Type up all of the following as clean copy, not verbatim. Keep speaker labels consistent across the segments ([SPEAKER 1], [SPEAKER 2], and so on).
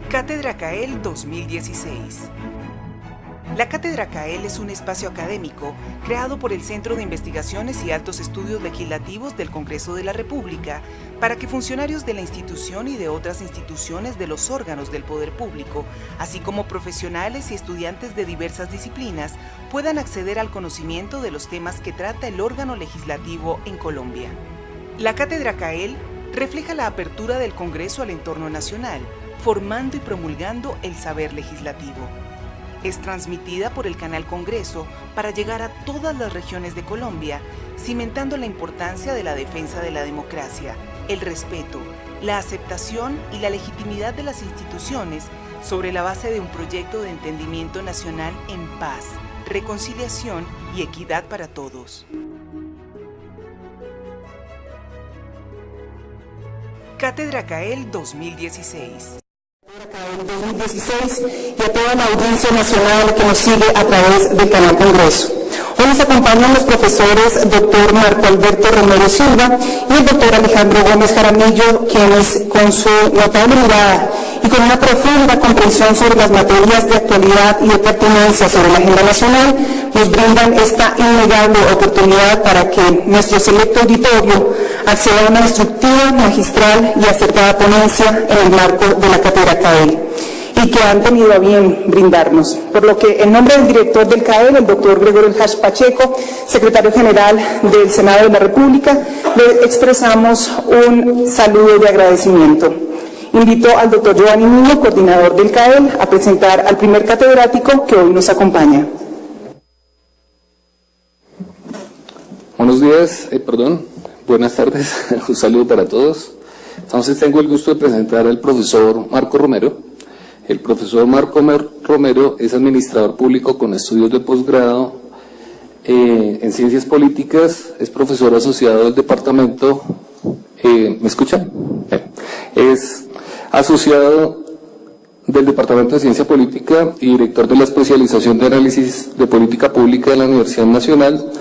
[SPEAKER 1] Cátedra CAEL 2016. La Cátedra CAEL es un espacio académico creado por el Centro de Investigaciones y Altos Estudios Legislativos del Congreso de la República para que funcionarios de la institución y de otras instituciones de los órganos del poder público, así como profesionales y estudiantes de diversas disciplinas, puedan acceder al conocimiento de los temas que trata el órgano legislativo en Colombia. La Cátedra CAEL refleja la apertura del Congreso al entorno nacional, formando y promulgando el saber legislativo. Es transmitida por el canal Congreso para llegar a todas las regiones de Colombia, cimentando la importancia de la defensa de la democracia, el respeto, la aceptación y la legitimidad de las instituciones sobre la base de un proyecto de entendimiento nacional en paz, reconciliación y equidad para todos. Cátedra CAEL 2016.
[SPEAKER 2] CAEL 2016 y a toda la audiencia nacional que nos sigue a través del canal Congreso. Hoy nos acompañan los profesores Dr. Marco Alberto Romero Silva y el Dr. Alejandro Gómez Jaramillo, quienes con su notable mirada y con una profunda comprensión sobre las materias de actualidad y de pertinencia sobre la agenda nacional, nos brindan esta innegable oportunidad para que nuestro selecto auditorio acceda a una instructiva, magistral y acertada ponencia en el marco de la Cátedra CAEL, y que han tenido a bien brindarnos. Por lo que, en nombre del director del CAEL, el doctor Gregorio Hash Pacheco, secretario general del Senado de la República, le expresamos un saludo de agradecimiento. Invito al doctor Giovanni Niño, coordinador del CAEL, a presentar al primer catedrático que hoy nos acompaña.
[SPEAKER 3] Buenos días, buenas tardes, un saludo para todos. Entonces tengo el gusto de presentar al profesor Marco Romero. El profesor Marco Romero es administrador público con estudios de posgrado en ciencias políticas, es profesor asociado del departamento, ¿me escuchan? Es asociado del Departamento de Ciencia Política y director de la especialización de análisis de política pública de la Universidad Nacional.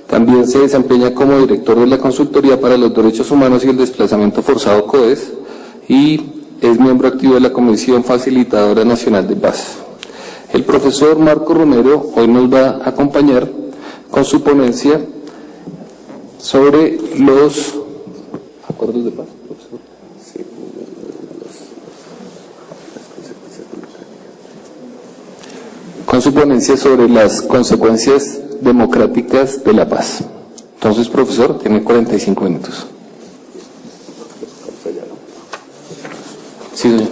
[SPEAKER 3] También se desempeña como director de la Consultoría para los Derechos Humanos y el Desplazamiento Forzado CODES y es miembro activo de la Comisión Facilitadora Nacional de Paz. El profesor Marco Romero hoy nos va a acompañar con su ponencia sobre los acuerdos de paz. Profesor. Sí, con su ponencia sobre las consecuencias democráticas de la paz. Entonces, profesor, tiene 45 minutos. Sí, señor.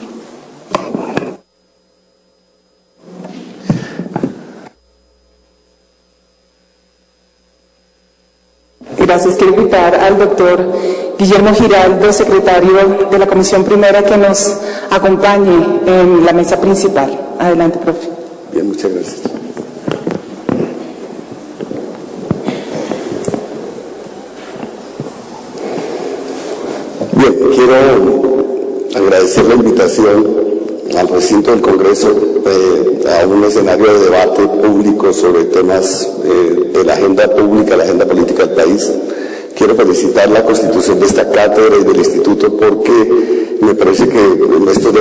[SPEAKER 2] Gracias. Quiero invitar al doctor Guillermo Giraldo, secretario de la Comisión Primera, que nos acompañe en la mesa principal. Adelante, profe.
[SPEAKER 4] Bien, muchas gracias. Bien, quiero agradecer la invitación al recinto del Congreso a un escenario de debate público sobre temas de la agenda pública, la agenda política del país. Quiero felicitar la constitución de esta cátedra y del instituto porque me parece que de estos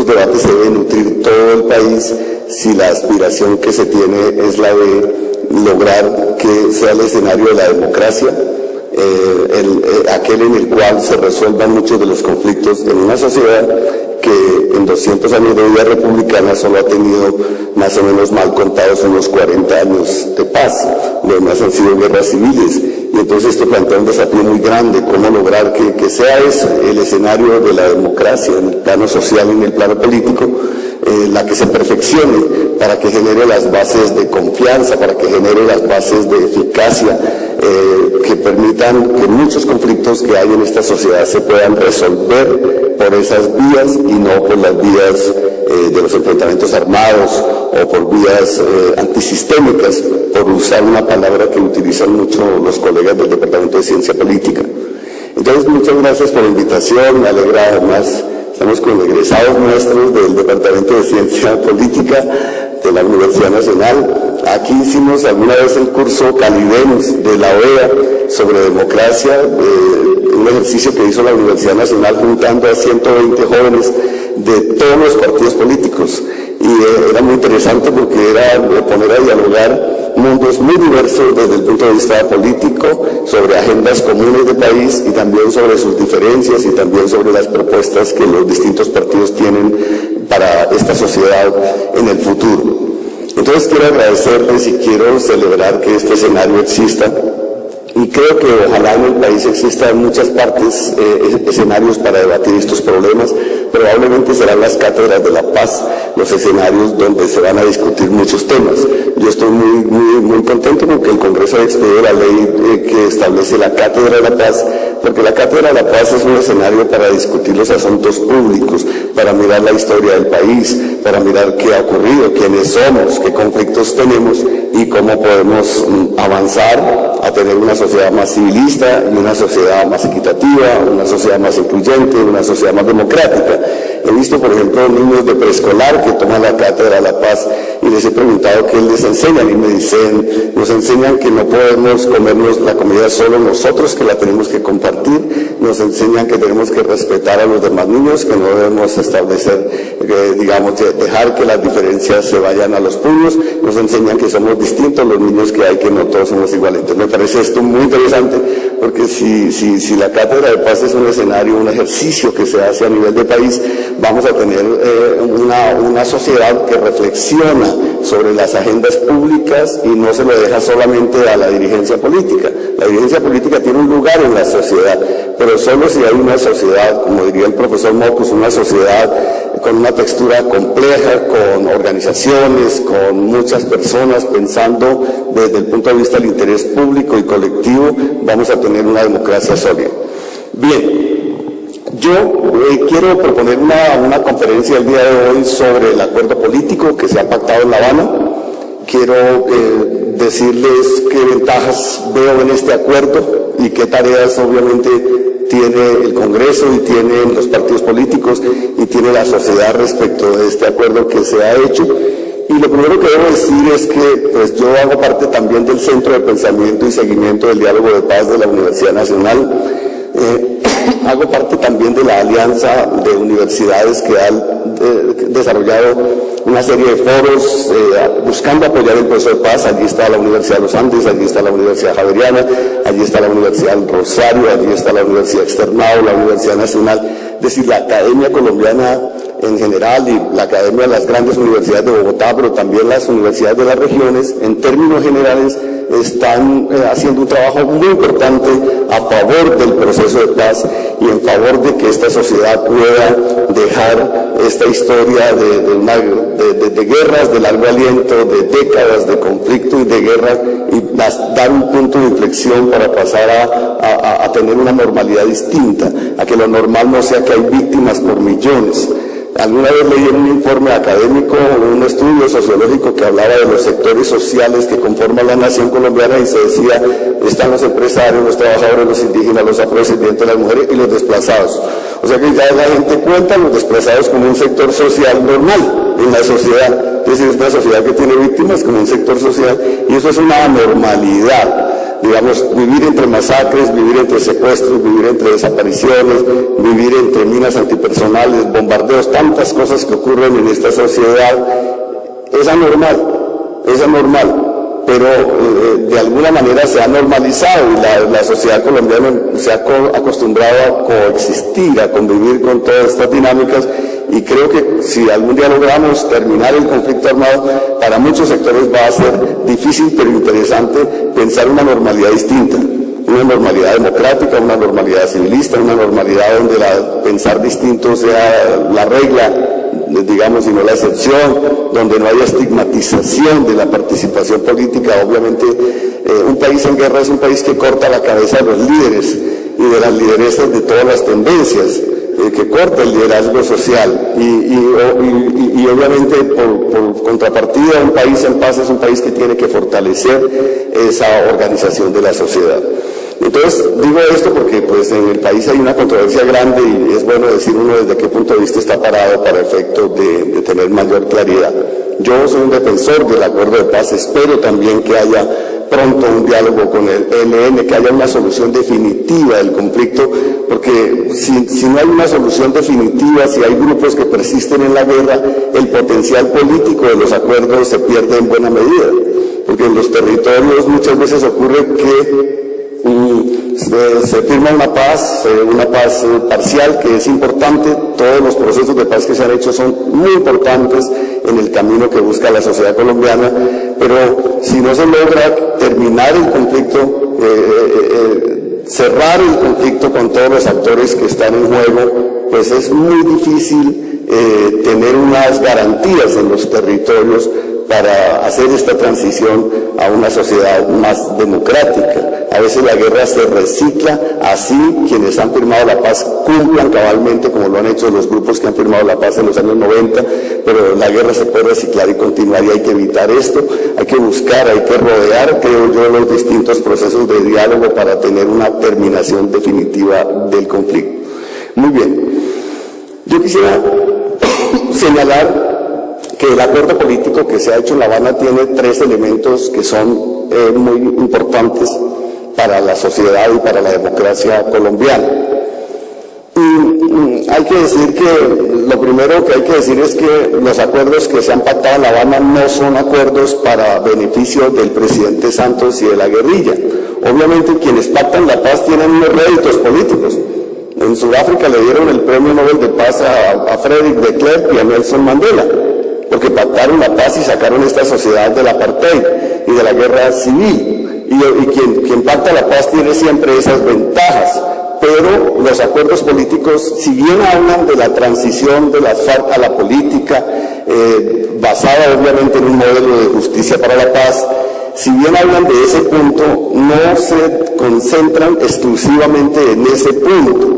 [SPEAKER 4] debates se debe nutrir todo el país si la aspiración que se tiene es la de lograr que sea el escenario de la democracia, aquel en el cual se resuelvan muchos de los conflictos en una sociedad que en 200 años de vida republicana solo ha tenido más o menos mal contados unos 40 años de paz, lo demás han sido guerras civiles, y entonces esto plantea un desafío muy grande, cómo lograr que sea eso, el escenario de la democracia en el plano social y en el plano político, la que se perfeccione para que genere las bases de confianza, para que genere las bases de eficacia, que permitan que muchos conflictos que hay en esta sociedad se puedan resolver por esas vías y no por las vías de los enfrentamientos armados o por vías antisistémicas, por usar una palabra que utilizan mucho los colegas del Departamento de Ciencia Política. Entonces, muchas gracias por la invitación, me alegra además. Estamos con egresados nuestros del Departamento de Ciencia Política de la Universidad Nacional. Aquí hicimos alguna vez el curso Calidemus de la OEA sobre democracia, un ejercicio que hizo la Universidad Nacional juntando a 120 jóvenes de todos los partidos políticos. Y era muy interesante porque era poner a dialogar mundos muy diversos desde el punto de vista político, sobre agendas comunes de país y también sobre sus diferencias y también sobre las propuestas que los distintos partidos tienen para esta sociedad en el futuro. Entonces quiero agradecerles y quiero celebrar que este escenario exista. Y creo que ojalá en el país existan muchas partes, escenarios para debatir estos problemas. Probablemente serán las cátedras de la paz los escenarios donde se van a discutir muchos temas. Yo estoy muy contento porque el Congreso ha expedido la ley que establece la Cátedra de la Paz, porque la Cátedra de la Paz es un escenario para discutir los asuntos públicos, para mirar la historia del país, para mirar qué ha ocurrido, quiénes somos, qué conflictos tenemos y cómo podemos avanzar a tener una sociedad más civilista y una sociedad más equitativa, una sociedad más incluyente, una sociedad más democrática. He visto, por ejemplo, niños de preescolar que toman la Cátedra de la Paz y les he preguntado qué les enseñan y me dicen, nos enseñan que no podemos comernos la comida solo nosotros, que la tenemos que compartir, nos enseñan que tenemos que respetar a los demás niños, que no debemos establecer, dejar que las diferencias se vayan a los puños, nos enseñan que somos distintos los niños que hay, que no todos somos iguales. Entonces me parece esto muy interesante porque si la Cátedra de Paz es un escenario, un ejercicio que se hace a nivel de país, vamos a tener una sociedad que reflexiona sobre las agendas públicas y no se lo deja solamente a la dirigencia política. La dirigencia política tiene un lugar en la sociedad, pero solo si hay una sociedad, como diría el profesor Mocus, una sociedad con una textura compleja, con organizaciones, con muchas personas pensando desde el punto de vista del interés público y colectivo, vamos a tener una democracia sólida. Bien, yo quiero proponer una conferencia el día de hoy sobre el acuerdo político que se ha pactado en La Habana. Quiero decirles qué ventajas veo en este acuerdo y qué tareas obviamente tiene el Congreso y tienen los partidos políticos y tiene la sociedad respecto de este acuerdo que se ha hecho. Y lo primero que debo decir es que pues, yo hago parte también del Centro de Pensamiento y Seguimiento del Diálogo de Paz de la Universidad Nacional. Hago parte también de la alianza de universidades que han desarrollado una serie de foros buscando apoyar el proceso de paz. Allí está la Universidad de los Andes, allí está la Universidad Javeriana, allí está la Universidad del Rosario, allí está la Universidad Externado, la Universidad Nacional. Es decir, la academia colombiana en general y la academia de las grandes universidades de Bogotá, pero también las universidades de las regiones, en términos generales, están haciendo un trabajo muy importante a favor del proceso de paz y en favor de que esta sociedad pueda dejar esta historia de guerras de largo aliento, de décadas de conflicto y de guerra y dar un punto de inflexión para pasar a tener una normalidad distinta, a que lo normal no sea que hay víctimas por millones. Alguna vez leí en un informe académico, un estudio sociológico que hablaba de los sectores sociales que conforman la nación colombiana y se decía, están los empresarios, los trabajadores, los indígenas, los afrodescendientes, las mujeres y los desplazados. O sea que ya la gente cuenta a los desplazados como un sector social normal en la sociedad. Es decir, es una sociedad que tiene víctimas como un sector social y eso es una anormalidad. Digamos, vivir entre masacres, vivir entre secuestros, vivir entre desapariciones, vivir entre minas antipersonales, bombardeos, tantas cosas que ocurren en esta sociedad, es anormal, pero de alguna manera se ha normalizado y la sociedad colombiana se ha acostumbrado a coexistir, a convivir con todas estas dinámicas. Y creo que si algún día logramos terminar el conflicto armado, para muchos sectores va a ser difícil pero interesante pensar una normalidad distinta, una normalidad democrática, una normalidad civilista, una normalidad donde pensar distinto sea la regla, digamos, y no la excepción, donde no haya estigmatización de la participación política. Obviamente, un país en guerra es un país que corta la cabeza de los líderes y de las lideresas de todas las tendencias, que corta el liderazgo social y obviamente por contrapartida un país en paz es un país que tiene que fortalecer esa organización de la sociedad. Entonces digo esto porque pues en el país hay una controversia grande y es bueno decir uno desde qué punto de vista está parado para efecto de tener mayor claridad. Yo soy un defensor del acuerdo de paz, espero también que haya pronto un diálogo con el ELN, que haya una solución definitiva del conflicto, porque si no hay una solución definitiva, si hay grupos que persisten en la guerra, el potencial político de los acuerdos se pierde en buena medida, porque en los territorios muchas veces ocurre que se firma una paz parcial que es importante. Todos los procesos de paz que se han hecho son muy importantes en el camino que busca la sociedad colombiana, pero si no se logra terminar el conflicto, cerrar el conflicto con todos los actores que están en juego, pues es muy difícil tener unas garantías en los territorios para hacer esta transición a una sociedad más democrática. A veces la guerra se recicla, así quienes han firmado la paz cumplan cabalmente como lo han hecho los grupos que han firmado la paz en los años 90, pero la guerra se puede reciclar y continuar, y hay que evitar esto, hay que buscar, hay que rodear, creo yo, los distintos procesos de diálogo para tener una terminación definitiva del conflicto. Muy bien, yo quisiera señalar que el acuerdo político que se ha hecho en La Habana tiene tres elementos que son muy importantes para la sociedad y para la democracia colombiana. Y hay que decir que lo primero que hay que decir es que los acuerdos que se han pactado en La Habana no son acuerdos para beneficio del presidente Santos y de la guerrilla. Obviamente quienes pactan la paz tienen unos réditos políticos. En Sudáfrica le dieron el premio Nobel de Paz a Frederick de Klerk y a Nelson Mandela, porque pactaron la paz y sacaron esta sociedad del apartheid y de la guerra civil. Y quien pacta la paz tiene siempre esas ventajas, pero los acuerdos políticos, si bien hablan de la transición de las FARC a la política, basada obviamente en un modelo de justicia para la paz, si bien hablan de ese punto, no se concentran exclusivamente en ese punto.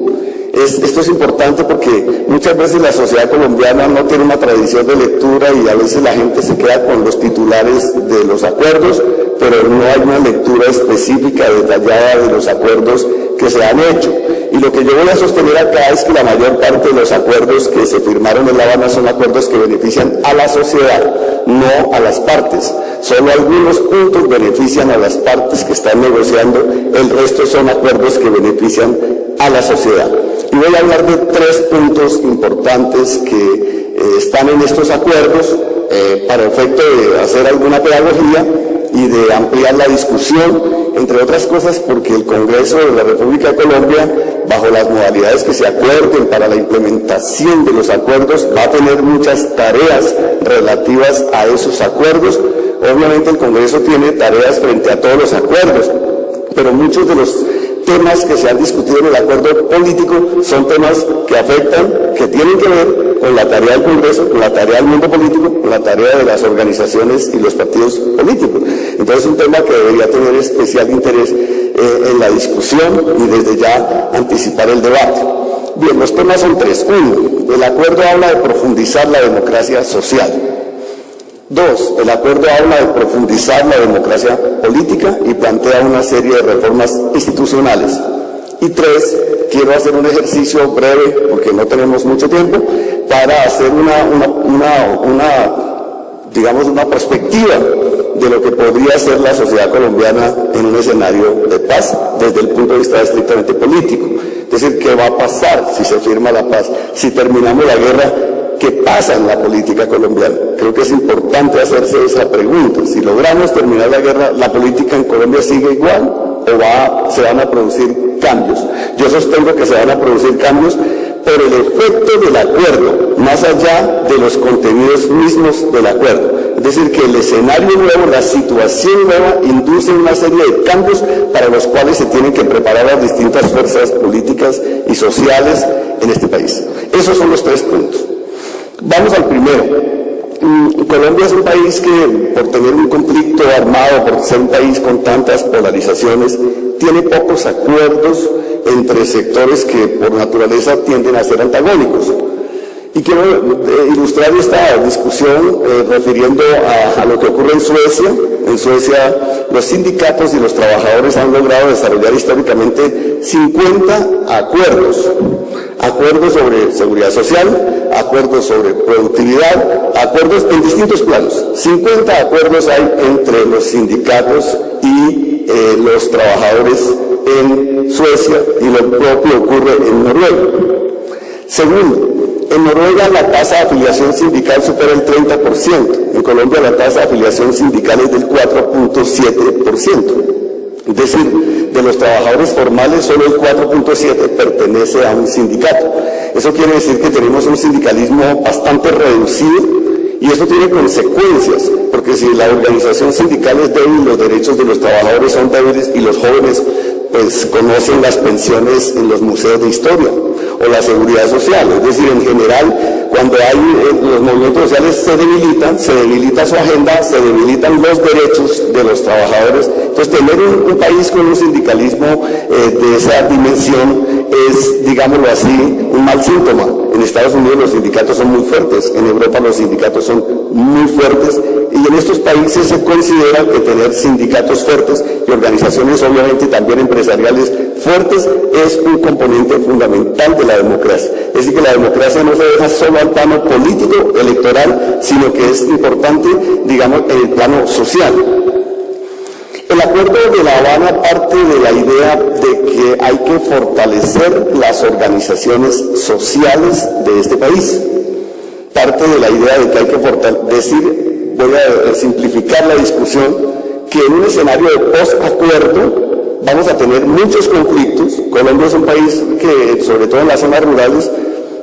[SPEAKER 4] Esto es importante porque muchas veces la sociedad colombiana no tiene una tradición de lectura y a veces la gente se queda con los titulares de los acuerdos, pero no hay una lectura específica, detallada de los acuerdos que se han hecho. Y lo que yo voy a sostener acá es que la mayor parte de los acuerdos que se firmaron en La Habana son acuerdos que benefician a la sociedad, no a las partes. Solo algunos puntos benefician a las partes que están negociando, el resto son acuerdos que benefician a la sociedad. Y voy a hablar de tres puntos importantes que están en estos acuerdos para efecto de hacer alguna pedagogía y de ampliar la discusión, entre otras cosas porque el Congreso de la República de Colombia, bajo las modalidades que se acuerden para la implementación de los acuerdos, va a tener muchas tareas relativas a esos acuerdos. Obviamente el Congreso tiene tareas frente a todos los acuerdos, pero muchos de los temas que se han discutido en el acuerdo político son temas que afectan, que tienen que ver con la tarea del Congreso, con la tarea del mundo político, con la tarea de las organizaciones y los partidos políticos. Entonces es un tema que debería tener especial interés en la discusión y desde ya anticipar el debate. Bien, los temas son tres. Uno, el acuerdo habla de profundizar la democracia social. Dos, el acuerdo habla de profundizar la democracia política y plantea una serie de reformas institucionales. Y tres, quiero hacer un ejercicio breve, porque no tenemos mucho tiempo, para hacer una perspectiva de lo que podría ser la sociedad colombiana en un escenario de paz desde el punto de vista estrictamente político. Es decir, ¿qué va a pasar si se firma la paz? Si terminamos la guerra, ¿qué pasa en la política colombiana? Creo que es importante hacerse esa pregunta. Si logramos terminar la guerra, ¿la política en Colombia sigue igual o se van a producir cambios? Yo sostengo que se van a producir cambios por el efecto del acuerdo, más allá de los contenidos mismos del acuerdo. Es decir, que el escenario nuevo, la situación nueva, induce una serie de cambios para los cuales se tienen que preparar las distintas fuerzas políticas y sociales en este país. Esos son los tres puntos. Vamos al primero. Colombia es un país que, por tener un conflicto armado, por ser un país con tantas polarizaciones, tiene pocos acuerdos entre sectores que por naturaleza tienden a ser antagónicos. Y quiero ilustrar esta discusión refiriendo a lo que ocurre en Suecia. En Suecia los sindicatos y los trabajadores han logrado desarrollar históricamente 50 acuerdos. Acuerdos sobre seguridad social, acuerdos sobre productividad, acuerdos en distintos planos. 50 acuerdos hay entre los sindicatos y los trabajadores en Suecia y lo propio ocurre en Noruega. Segundo, en Noruega la tasa de afiliación sindical supera el 30%, en Colombia la tasa de afiliación sindical es del 4.7%. Es decir, de los trabajadores formales solo el 4.7% pertenece a un sindicato. Eso quiere decir que tenemos un sindicalismo bastante reducido y eso tiene consecuencias, porque si la organización sindical es débil, los derechos de los trabajadores son débiles y los jóvenes pues conocen las pensiones en los museos de historia o la seguridad social. Es decir, en general, cuando hay los movimientos sociales se debilita su agenda, se debilitan los derechos de los trabajadores. Entonces, tener un país con un sindicalismo de esa dimensión es, digámoslo así, un mal síntoma. En Estados Unidos los sindicatos son muy fuertes, en Europa los sindicatos son muy fuertes, y en estos países se considera que tener sindicatos fuertes y organizaciones obviamente también empresariales fuertes es un componente fundamental de la democracia. Es decir, que la democracia no se deja solo al plano político, electoral, sino que es importante, digamos, en el plano social. El acuerdo de La Habana parte de la idea de que hay que fortalecer las organizaciones sociales de este país. Parte de la idea de que hay que fortalecer, voy a simplificar la discusión, que en un escenario de post-acuerdo vamos a tener muchos conflictos. Colombia es un país que, sobre todo en las zonas rurales,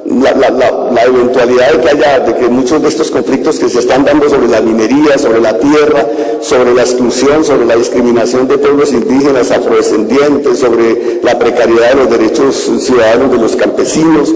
[SPEAKER 4] la eventualidad de que muchos de estos conflictos que se están dando sobre la minería, sobre la tierra, sobre la exclusión, sobre la discriminación de pueblos indígenas, afrodescendientes, sobre la precariedad de los derechos ciudadanos de los campesinos,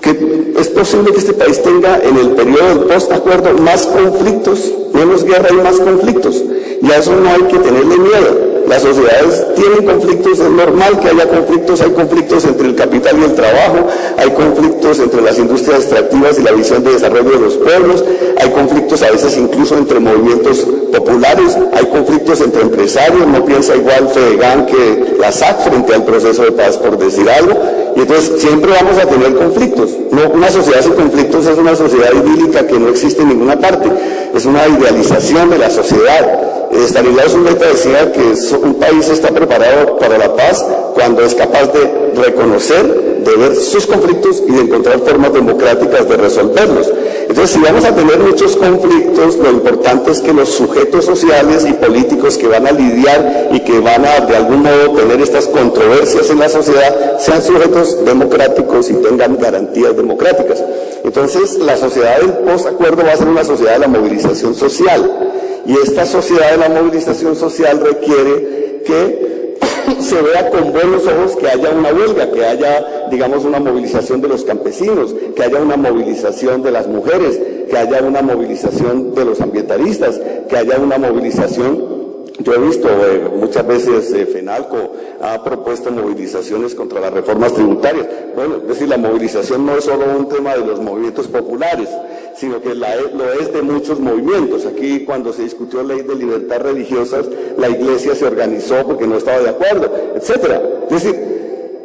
[SPEAKER 4] que es posible que este país tenga en el periodo del post-acuerdo más conflictos, menos guerra y más conflictos, y a eso no hay que tenerle miedo. Las sociedades tienen conflictos, es normal que haya conflictos, hay conflictos entre el capital y el trabajo, hay conflictos entre las industrias extractivas y la visión de desarrollo de los pueblos, hay conflictos a veces incluso entre movimientos populares, hay conflictos entre empresarios, no piensa igual Fedegan que la SAC frente al proceso de paz, por decir algo, y entonces siempre vamos a tener conflictos. No, una sociedad sin conflictos es una sociedad idílica que no existe en ninguna parte, es una idealización de la sociedad. Stanislav Zuleta decía que un país está preparado para la paz cuando es capaz de reconocer, de ver sus conflictos y de encontrar formas democráticas de resolverlos. Entonces, si vamos a tener muchos conflictos, lo importante es que los sujetos sociales y políticos que van a lidiar y que van a, de algún modo, tener estas controversias en la sociedad, sean sujetos democráticos y tengan garantías democráticas. Entonces, la sociedad del post-acuerdo va a ser una sociedad de la movilización social. Y esta sociedad de la movilización social requiere que se vea con buenos ojos que haya una huelga, que haya, digamos, una movilización de los campesinos, que haya una movilización de las mujeres, que haya una movilización de los ambientalistas, que haya una movilización. Yo he visto muchas veces FENALCO ha propuesto movilizaciones contra las reformas tributarias. Bueno, es decir, la movilización no es solo un tema de los movimientos populares, sino que lo es de muchos movimientos. Aquí, cuando se discutió la ley de libertad religiosas, la iglesia se organizó porque no estaba de acuerdo, etcétera. Es decir,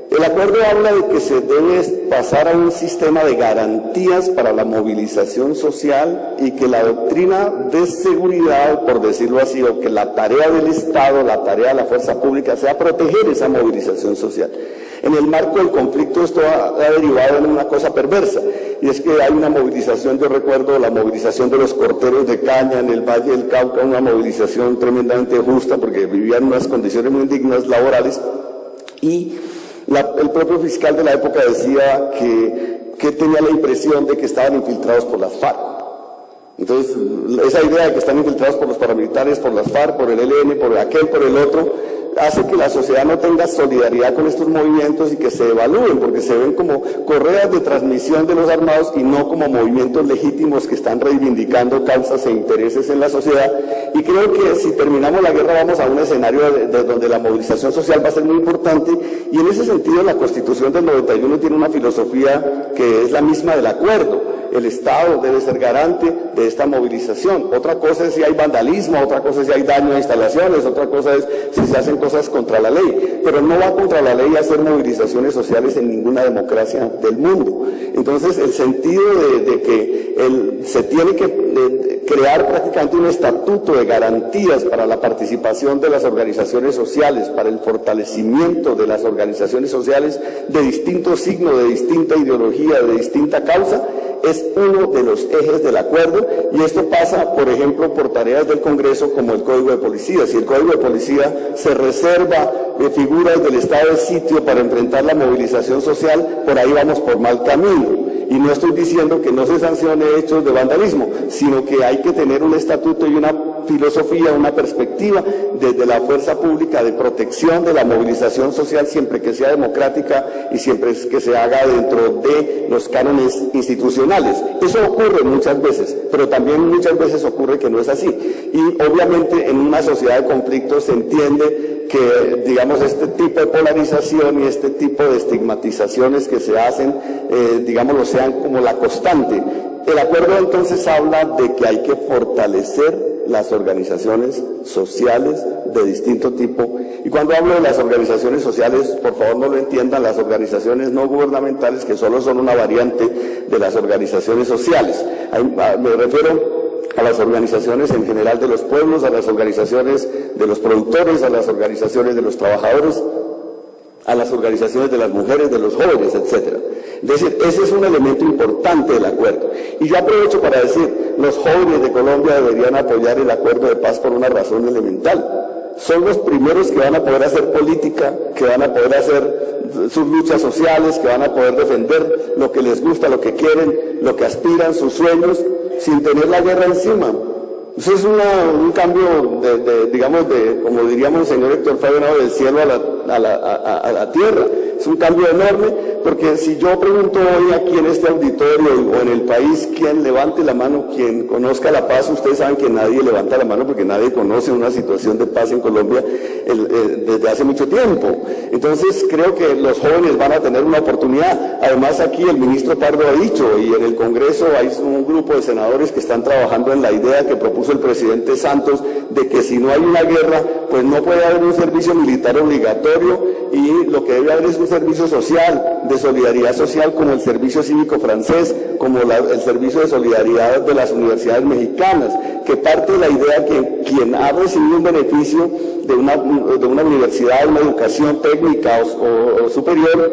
[SPEAKER 4] el acuerdo habla de que se debe pasar a un sistema de garantías para la movilización social y que la doctrina de seguridad, por decirlo así, o que la tarea del Estado, la tarea de la fuerza pública sea proteger esa movilización social. En el marco del conflicto esto ha derivado en una cosa perversa, y es que hay una movilización, yo recuerdo la movilización de los corteros de caña en el Valle del Cauca, una movilización tremendamente justa porque vivían en unas condiciones muy indignas laborales, y el propio fiscal de la época decía que tenía la impresión de que estaban infiltrados por las FARC. Entonces, esa idea de que están infiltrados por los paramilitares, por las FARC, por el ELN, por aquel, por el otro, hace que la sociedad no tenga solidaridad con estos movimientos y que se evalúen, porque se ven como correas de transmisión de los armados y no como movimientos legítimos que están reivindicando causas e intereses en la sociedad. Y creo que si terminamos la guerra vamos a un escenario de donde la movilización social va a ser muy importante, y en ese sentido la Constitución del 91 tiene una filosofía que es la misma del acuerdo. el Estado debe ser garante de esta movilización. Otra cosa es si hay vandalismo, otra cosa es si hay daño a instalaciones, otra cosa es si se hacen cosas contra la ley, pero no va contra la ley hacer movilizaciones sociales en ninguna democracia del mundo. Entonces, el sentido de que se tiene que crear prácticamente un estatuto de garantías para la participación de las organizaciones sociales, para el fortalecimiento de las organizaciones sociales de distinto signo, de distinta ideología, de distinta causa, es uno de los ejes del acuerdo, y esto pasa, por ejemplo, por tareas del Congreso como el Código de Policía. Si el Código de Policía se reserva figuras del estado de sitio para enfrentar la movilización social, por ahí vamos por mal camino. Y no estoy diciendo que no se sancione hechos de vandalismo, sino que hay que tener un estatuto y una filosofía, una perspectiva desde la fuerza pública de protección de la movilización social, siempre que sea democrática y siempre que se haga dentro de los cánones institucionales. Eso ocurre muchas veces, pero también muchas veces ocurre que no es así. Y obviamente en una sociedad de conflictos se entiende que, digamos, este tipo de polarización y este tipo de estigmatizaciones que se hacen, digámoslo, sean como la constante. El acuerdo entonces habla de que hay que fortalecer las organizaciones sociales de distinto tipo. Y cuando hablo de las organizaciones sociales, por favor no lo entiendan las organizaciones no gubernamentales, que solo son una variante de las organizaciones sociales. Me refiero a las organizaciones en general de los pueblos, a las organizaciones de los productores, a las organizaciones de los trabajadores, a las organizaciones de las mujeres, de los jóvenes, etcétera. Es decir, ese es un elemento importante del acuerdo. Y yo aprovecho para decir, los jóvenes de Colombia deberían apoyar el acuerdo de paz por una razón elemental. Son los primeros que van a poder hacer política, que van a poder hacer sus luchas sociales, que van a poder defender lo que les gusta, lo que quieren, lo que aspiran, sus sueños, sin tener la guerra encima. Eso es un cambio digamos, como diríamos el señor Héctor Fabiano, del cielo a la tierra. Es un cambio enorme, porque si yo pregunto hoy aquí en este auditorio o en el país, quien levante la mano, quien conozca la paz, ustedes saben que nadie levanta la mano porque nadie conoce una situación de paz en Colombia desde hace mucho tiempo. Entonces creo que los jóvenes van a tener una oportunidad. Además aquí el ministro Pardo ha dicho, y en el Congreso hay un grupo de senadores que están trabajando en la idea que propuso el presidente Santos, de que si no hay una guerra, pues no puede haber un servicio militar obligatorio, y lo que debe haber es un servicio social, de solidaridad social, como el servicio cívico francés, como el servicio de solidaridad de las universidades mexicanas, que parte de la idea que quien ha recibido un beneficio de una universidad, una educación técnica o superior,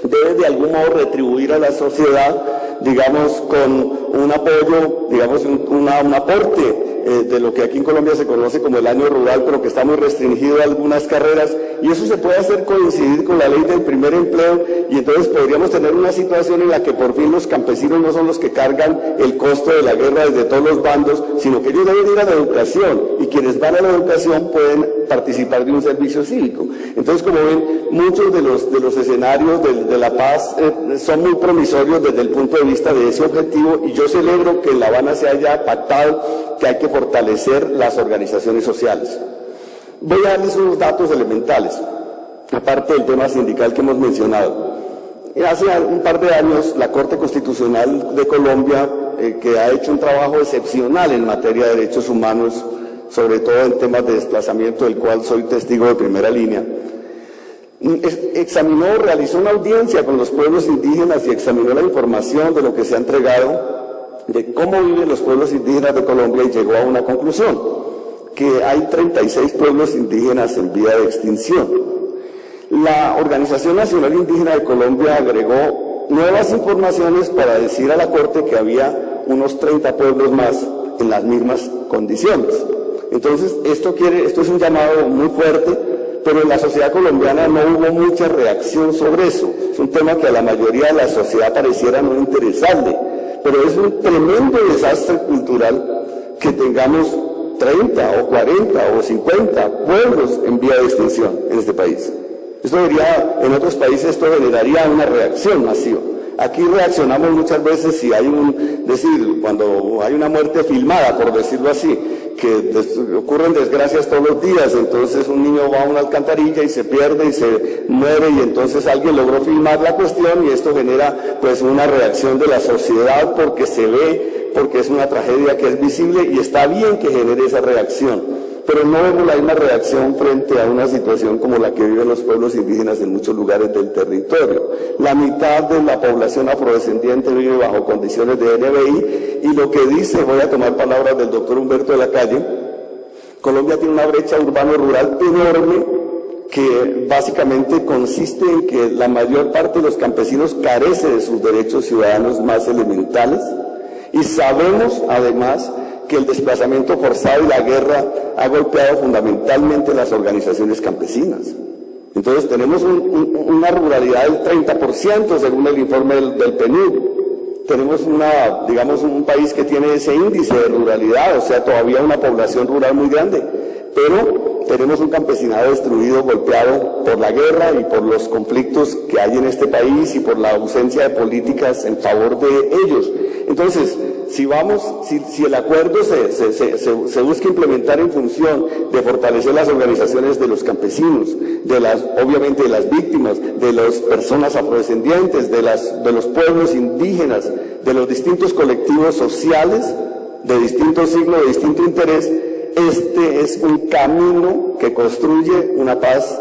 [SPEAKER 4] debe de algún modo retribuir a la sociedad, digamos, con un apoyo, digamos, un aporte de lo que aquí en Colombia se conoce como el año rural, pero que está muy restringido a algunas carreras, y eso se puede hacer coincidir con la ley del primer empleo, y entonces podríamos tener una situación en la que por fin los campesinos no son los que cargan el costo de la guerra desde todos los bandos, sino que ellos deben ir a la educación, y quienes van a la educación pueden participar de un servicio cívico. Entonces, como ven, muchos de los escenarios de la paz son muy promisorios desde el punto de vista de ese objetivo, y yo celebro que en La Habana se haya pactado que hay que fortalecer las organizaciones sociales. Voy a darles unos datos elementales, aparte del tema sindical que hemos mencionado. Hace un par de años la Corte Constitucional de Colombia, que ha hecho un trabajo excepcional en materia de derechos humanos, sobre todo en temas de desplazamiento, del cual soy testigo de primera línea, realizó una audiencia con los pueblos indígenas y examinó la información de lo que se ha entregado de cómo viven los pueblos indígenas de Colombia, y llegó a una conclusión, que hay 36 pueblos indígenas en vía de extinción. La Organización Nacional Indígena de Colombia agregó nuevas informaciones para decir a la Corte que había unos 30 pueblos más en las mismas condiciones. Entonces, esto es un llamado muy fuerte, pero en la sociedad colombiana no hubo mucha reacción sobre eso. Es un tema que a la mayoría de la sociedad pareciera no interesarle, pero es un tremendo desastre cultural que tengamos 30 o 40 o 50 pueblos en vía de extinción en este país. En otros países esto generaría una reacción masiva. Aquí reaccionamos muchas veces si hay cuando hay una muerte filmada, por decirlo así, ocurren desgracias todos los días. Entonces un niño va a una alcantarilla y se pierde y se muere, y entonces alguien logró filmar la cuestión, y esto genera pues una reacción de la sociedad porque se ve, porque es una tragedia que es visible, y está bien que genere esa reacción. Pero no vemos la misma reacción frente a una situación como la que viven los pueblos indígenas en muchos lugares del territorio. La mitad de la población afrodescendiente vive bajo condiciones de NBI, y lo que dice, voy a tomar palabras del doctor Humberto de la Calle, Colombia tiene una brecha urbano-rural enorme que básicamente consiste en que la mayor parte de los campesinos carece de sus derechos ciudadanos más elementales, y sabemos además que el desplazamiento forzado y la guerra ha golpeado fundamentalmente las organizaciones campesinas. Entonces tenemos una ruralidad del 30% según el informe del PNUD. Tenemos un país que tiene ese índice de ruralidad, o sea, todavía una población rural muy grande, pero tenemos un campesinado destruido, golpeado por la guerra y por los conflictos que hay en este país y por la ausencia de políticas en favor de ellos. Entonces, si el acuerdo se busca implementar en función de fortalecer las organizaciones de los campesinos, obviamente de las víctimas, de las personas afrodescendientes, de los pueblos indígenas, de los distintos colectivos sociales, de distinto signo, de distinto interés, este es un camino que construye una paz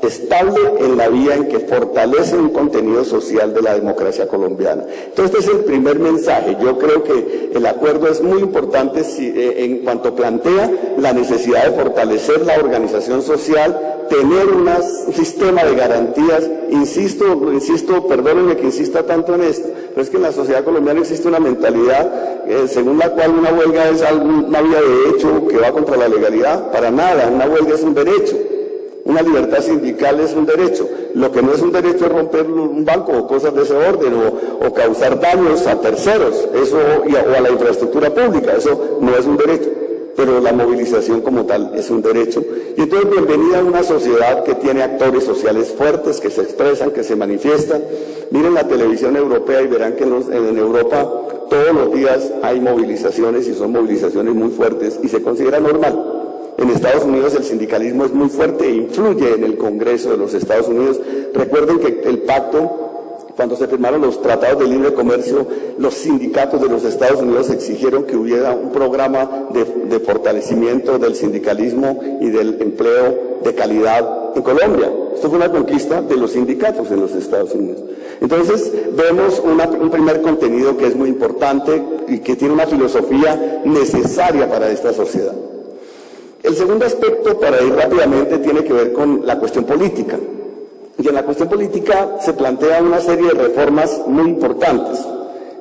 [SPEAKER 4] estable en la vía en que fortalece un contenido social de la democracia colombiana. Entonces, este es el primer mensaje. Yo creo que el acuerdo es muy importante en cuanto plantea la necesidad de fortalecer la organización social, tener un sistema de garantías. Insisto, perdónenme que insista tanto en esto, pero es que en la sociedad colombiana existe una mentalidad según la cual una huelga es una vía de hecho que va contra la legalidad. Para nada, una huelga es un derecho. Una libertad sindical es un derecho. Lo que no es un derecho es romper un banco o cosas de ese orden, o causar daños a terceros, o a la infraestructura pública. Eso no es un derecho, pero la movilización como tal es un derecho. Y entonces, bienvenida a una sociedad que tiene actores sociales fuertes, que se expresan, que se manifiestan. Miren la televisión europea y verán que en Europa todos los días hay movilizaciones, y son movilizaciones muy fuertes, y se considera normal. En Estados Unidos el sindicalismo es muy fuerte e influye en el Congreso de los Estados Unidos. Recuerden que el pacto, cuando se firmaron los tratados de libre comercio, los sindicatos de los Estados Unidos exigieron que hubiera un programa de fortalecimiento del sindicalismo y del empleo de calidad en Colombia. Esto fue una conquista de los sindicatos en los Estados Unidos. Entonces vemos un primer contenido que es muy importante y que tiene una filosofía necesaria para esta sociedad. El segundo aspecto, para ir rápidamente, tiene que ver con la cuestión política. Y en la cuestión política se plantea una serie de reformas muy importantes.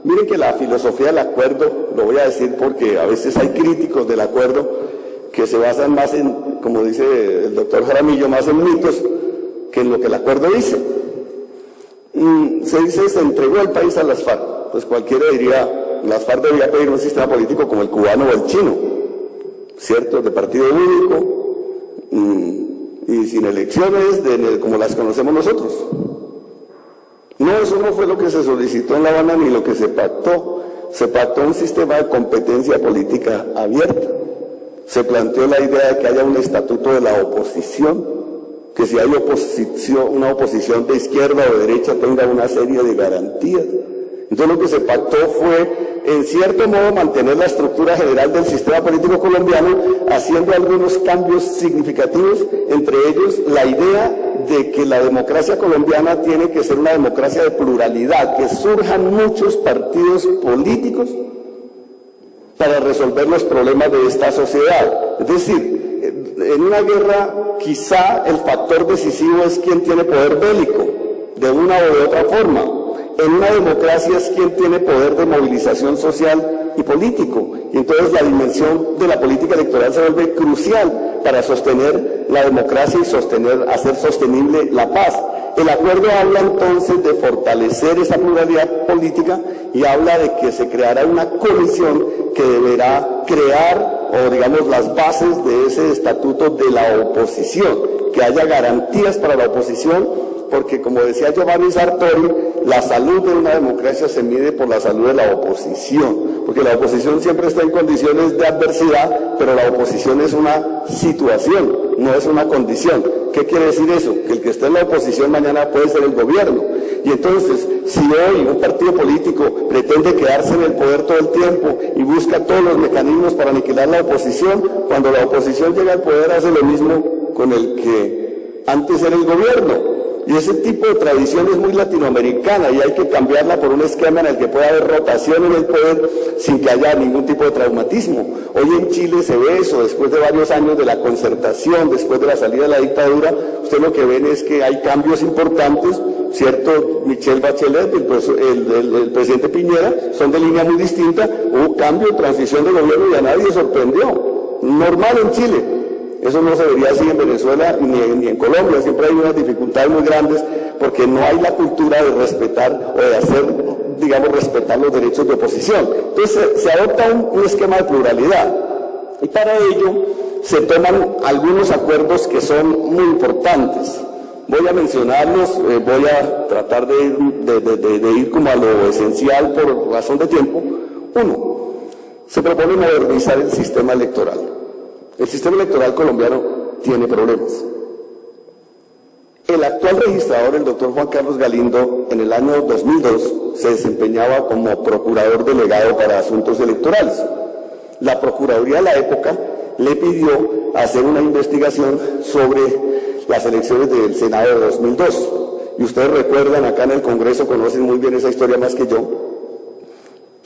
[SPEAKER 4] Miren que la filosofía del acuerdo, lo voy a decir porque a veces hay críticos del acuerdo que se basan más en, como dice el doctor Jaramillo, más en mitos que en lo que el acuerdo dice. Se dice, se entregó el país a las FARC. Pues cualquiera diría, las FARC debía pedir un sistema político como el cubano o el chino, ¿cierto?, de partido único y sin elecciones como las conocemos nosotros. No, eso no fue lo que se solicitó en La Habana ni lo que se pactó. Se pactó un sistema de competencia política abierta. Se planteó la idea de que haya un estatuto de la oposición, que si hay una oposición de izquierda o de derecha tenga una serie de garantías. Entonces lo que se pactó fue, en cierto modo, mantener la estructura general del sistema político colombiano, haciendo algunos cambios significativos, entre ellos la idea de que la democracia colombiana tiene que ser una democracia de pluralidad, que surjan muchos partidos políticos para resolver los problemas de esta sociedad. Es decir, en una guerra quizá el factor decisivo es quién tiene poder bélico, de una o de otra forma. En una democracia es quien tiene poder de movilización social y político. Y entonces la dimensión de la política electoral se vuelve crucial para sostener la democracia y hacer sostenible la paz. El acuerdo habla entonces de fortalecer esa pluralidad política y habla de que se creará una comisión que deberá crear, las bases de ese estatuto de la oposición, que haya garantías para la oposición porque como decía Giovanni Sartori, la salud de una democracia se mide por la salud de la oposición, porque la oposición siempre está en condiciones de adversidad, pero la oposición es una situación, no es una condición. ¿Qué quiere decir eso? Que el que esté en la oposición mañana puede ser el gobierno. Y entonces, si hoy un partido político pretende quedarse en el poder todo el tiempo y busca todos los mecanismos para aniquilar la oposición, cuando la oposición llega al poder hace lo mismo con el que antes era el gobierno. Y ese tipo de tradición es muy latinoamericana y hay que cambiarla por un esquema en el que pueda haber rotación en el poder sin que haya ningún tipo de traumatismo. Hoy en Chile se ve eso, después de varios años de la concertación, después de la salida de la dictadura, usted lo que ven es que hay cambios importantes, ¿cierto? Michelle Bachelet, el presidente Piñera, son de línea muy distinta, hubo cambio, transición de gobierno y a nadie sorprendió. Normal en Chile. Eso no se vería así en Venezuela ni en Colombia, siempre hay unas dificultades muy grandes porque no hay la cultura de respetar o de hacer, digamos, respetar los derechos de oposición. Entonces se adopta un esquema de pluralidad y para ello se toman algunos acuerdos que son muy importantes. Voy a mencionarlos, voy a tratar de ir como a lo esencial por razón de tiempo. Uno, se propone modernizar el sistema electoral. El sistema electoral colombiano tiene problemas. El actual registrador, el doctor Juan Carlos Galindo, en el año 2002 se desempeñaba como procurador delegado para asuntos electorales. La Procuraduría de la época le pidió hacer una investigación sobre las elecciones del Senado de 2002. Y ustedes recuerdan, acá en el Congreso conocen muy bien esa historia más que yo.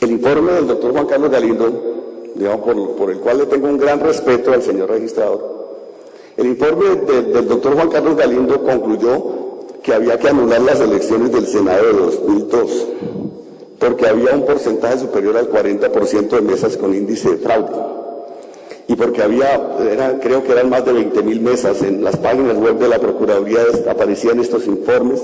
[SPEAKER 4] El informe del doctor Juan Carlos Galindo, digamos, por el cual le tengo un gran respeto al señor registrador. El informe del doctor Juan Carlos Galindo concluyó que había que anular las elecciones del Senado de 2002, porque había un porcentaje superior al 40% de mesas con índice de fraude, y porque creo que eran más de 20.000 mesas. En las páginas web de la Procuraduría aparecían estos informes.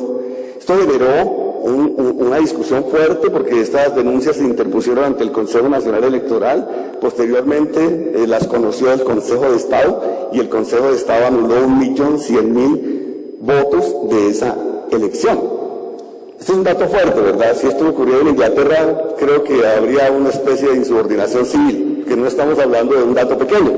[SPEAKER 4] Esto generó una discusión fuerte porque estas denuncias se interpusieron ante el Consejo Nacional Electoral. Posteriormente las conoció el Consejo de Estado y el Consejo de Estado anuló 1.100.000 votos de esa elección. Este es un dato fuerte, ¿verdad? Si esto ocurriera en Inglaterra, creo que habría una especie de insubordinación civil, que no estamos hablando de un dato pequeño.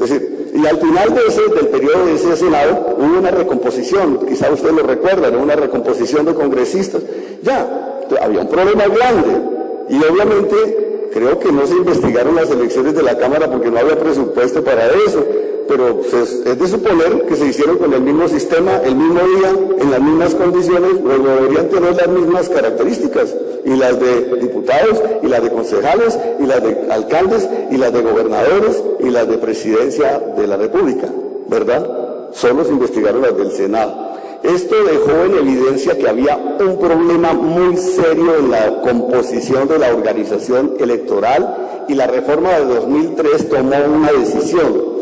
[SPEAKER 4] Es decir, y al final del periodo de ese Senado hubo una recomposición, quizá ustedes lo recuerdan, una recomposición de congresistas. Ya, había un problema grande y obviamente creo que no se investigaron las elecciones de la Cámara porque no había presupuesto para eso, pero pues, es de suponer que se hicieron con el mismo sistema, el mismo día, en las mismas condiciones, luego deberían tener las mismas características, y las de diputados, y las de concejales, y las de alcaldes, y las de gobernadores, y las de presidencia de la República, ¿verdad? Solo se investigaron las del Senado. Esto dejó en evidencia que había un problema muy serio en la composición de la organización electoral, y la reforma de 2003 tomó una decisión,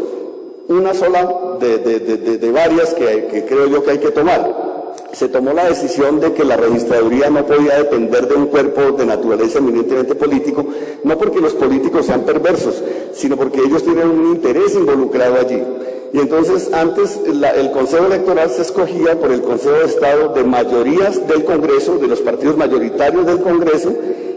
[SPEAKER 4] una sola de varias que creo yo que hay que tomar. Se tomó la decisión de que la registraduría no podía depender de un cuerpo de naturaleza eminentemente político, no porque los políticos sean perversos, sino porque ellos tienen un interés involucrado allí. Y entonces antes el Consejo Electoral se escogía por el Consejo de Estado de mayorías del Congreso, de los partidos mayoritarios del Congreso,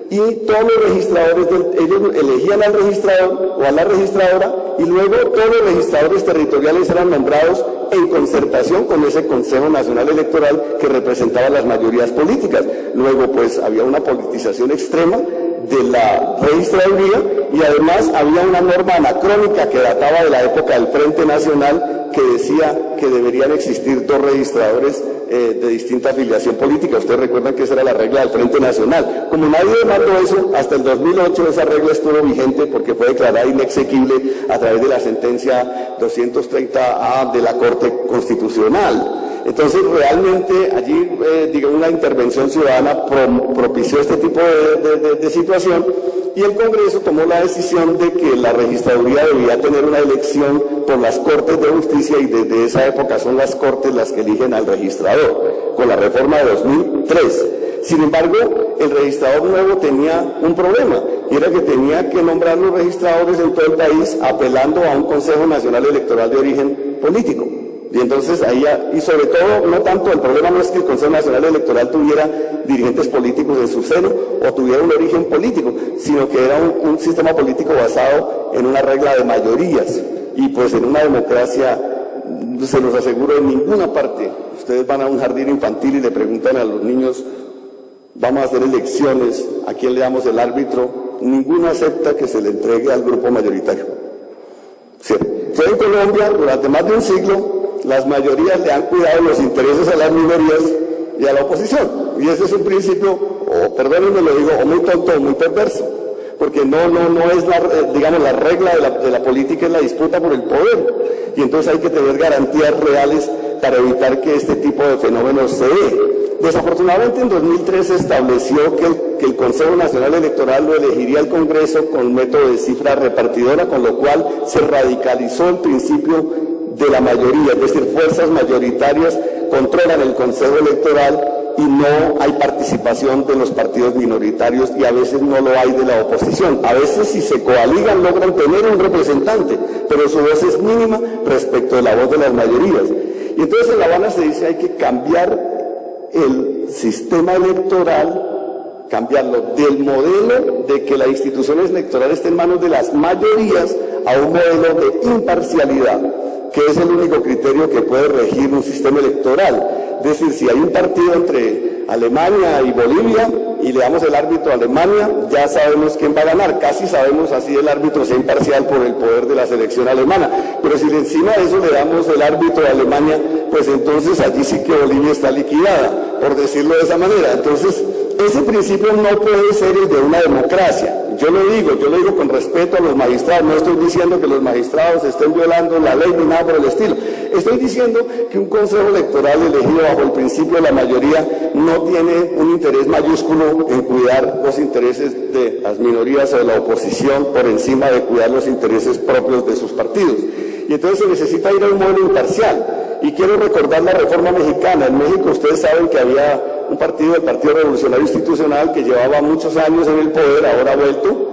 [SPEAKER 4] y todos los registradores, ellos elegían al registrador o a la registradora, y luego todos los registradores territoriales eran nombrados en concertación con ese Consejo Nacional Electoral que representaba las mayorías políticas. Luego pues había una politización extrema de la registraduría y además había una norma anacrónica que databa de la época del Frente Nacional que decía que deberían existir dos registradores de distinta afiliación política. Ustedes recuerdan que esa era la regla del Frente Nacional. Como nadie demandó eso, hasta el 2008 esa regla estuvo vigente porque fue declarada inexequible a través de la sentencia 230A de la Corte Constitucional. Entonces realmente allí, una intervención ciudadana propició este tipo de situación y el Congreso tomó la decisión de que la registraduría debía tener una elección por las Cortes de Justicia y desde esa época son las Cortes las que eligen al registrador, con la reforma de 2003. Sin embargo, el registrador nuevo tenía un problema, y era que tenía que nombrar los registradores en todo el país apelando a un Consejo Nacional Electoral de origen político. Y entonces ahí, y sobre todo, no tanto, el problema no es que el Consejo Nacional Electoral tuviera dirigentes políticos en su seno o tuviera un origen político, sino que era un sistema político basado en una regla de mayorías. Y pues en una democracia, se los aseguro, en ninguna parte, ustedes van a un jardín infantil y le preguntan a los niños, vamos a hacer elecciones, ¿a quién le damos el árbitro? Ninguno acepta que se le entregue al grupo mayoritario. Sí. Entonces, en Colombia, durante más de un siglo, las mayorías le han cuidado los intereses a las minorías y a la oposición. Y ese es un principio, o perdónenme lo digo, o muy tonto o muy perverso, porque no es la regla de la política, es la disputa por el poder. Y entonces hay que tener garantías reales para evitar que este tipo de fenómenos se dé. Desafortunadamente en 2003 se estableció que el Consejo Nacional Electoral lo elegiría el Congreso con método de cifra repartidora, con lo cual se radicalizó el principio de la mayoría, es decir, fuerzas mayoritarias controlan el Consejo Electoral y no hay participación de los partidos minoritarios y a veces no lo hay de la oposición. A veces si se coaligan logran tener un representante, pero su voz es mínima respecto de la voz de las mayorías. Y entonces en La Habana se dice hay que cambiar el sistema electoral, cambiarlo del modelo de que la institución electoral esté en manos de las mayorías a un modelo de imparcialidad, que es el único criterio que puede regir un sistema electoral. Es decir, si hay un partido entre Alemania y Bolivia y le damos el árbitro a Alemania, ya sabemos quién va a ganar, casi sabemos así el árbitro sea imparcial por el poder de la selección alemana. Pero si encima de eso le damos el árbitro a Alemania, pues entonces allí sí que Bolivia está liquidada, por decirlo de esa manera. Entonces, ese principio no puede ser el de una democracia. Yo lo digo con respeto a los magistrados, no estoy diciendo que los magistrados estén violando la ley ni nada por el estilo. Estoy diciendo que un consejo electoral elegido bajo el principio de la mayoría no tiene un interés mayúsculo en cuidar los intereses de las minorías o de la oposición por encima de cuidar los intereses propios de sus partidos. Y entonces se necesita ir a un modelo imparcial. Y quiero recordar la reforma mexicana. En México ustedes saben que había un partido, el Partido Revolucionario Institucional, que llevaba muchos años en el poder, ahora ha vuelto,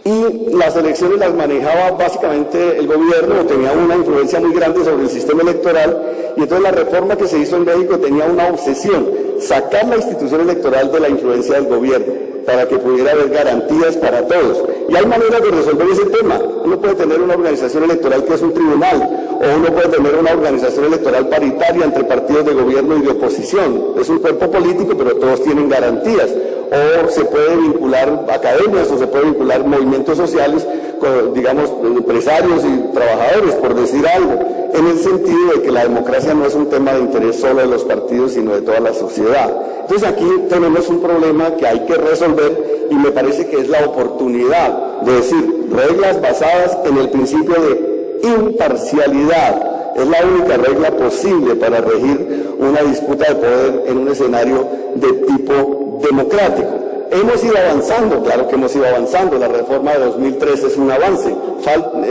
[SPEAKER 4] y las elecciones las manejaba básicamente el gobierno, tenía una influencia muy grande sobre el sistema electoral, y entonces la reforma que se hizo en México tenía una obsesión, sacar la institución electoral de la influencia del gobierno, para que pudiera haber garantías para todos. Y hay maneras de resolver ese tema. Uno puede tener una organización electoral que es un tribunal, o uno puede tener una organización electoral paritaria entre partidos de gobierno y de oposición. Es un cuerpo político, pero todos tienen garantías. O se puede vincular academias, o se puede vincular movimientos sociales, con, digamos, empresarios y trabajadores, por decir algo, en el sentido de que la democracia no es un tema de interés solo de los partidos, sino de toda la sociedad. Entonces aquí tenemos un problema que hay que resolver y me parece que es la oportunidad de decir reglas basadas en el principio de imparcialidad. Es la única regla posible para regir una disputa de poder en un escenario de tipo democrático. Hemos ido avanzando, claro que hemos ido avanzando, la reforma de 2003 es un avance,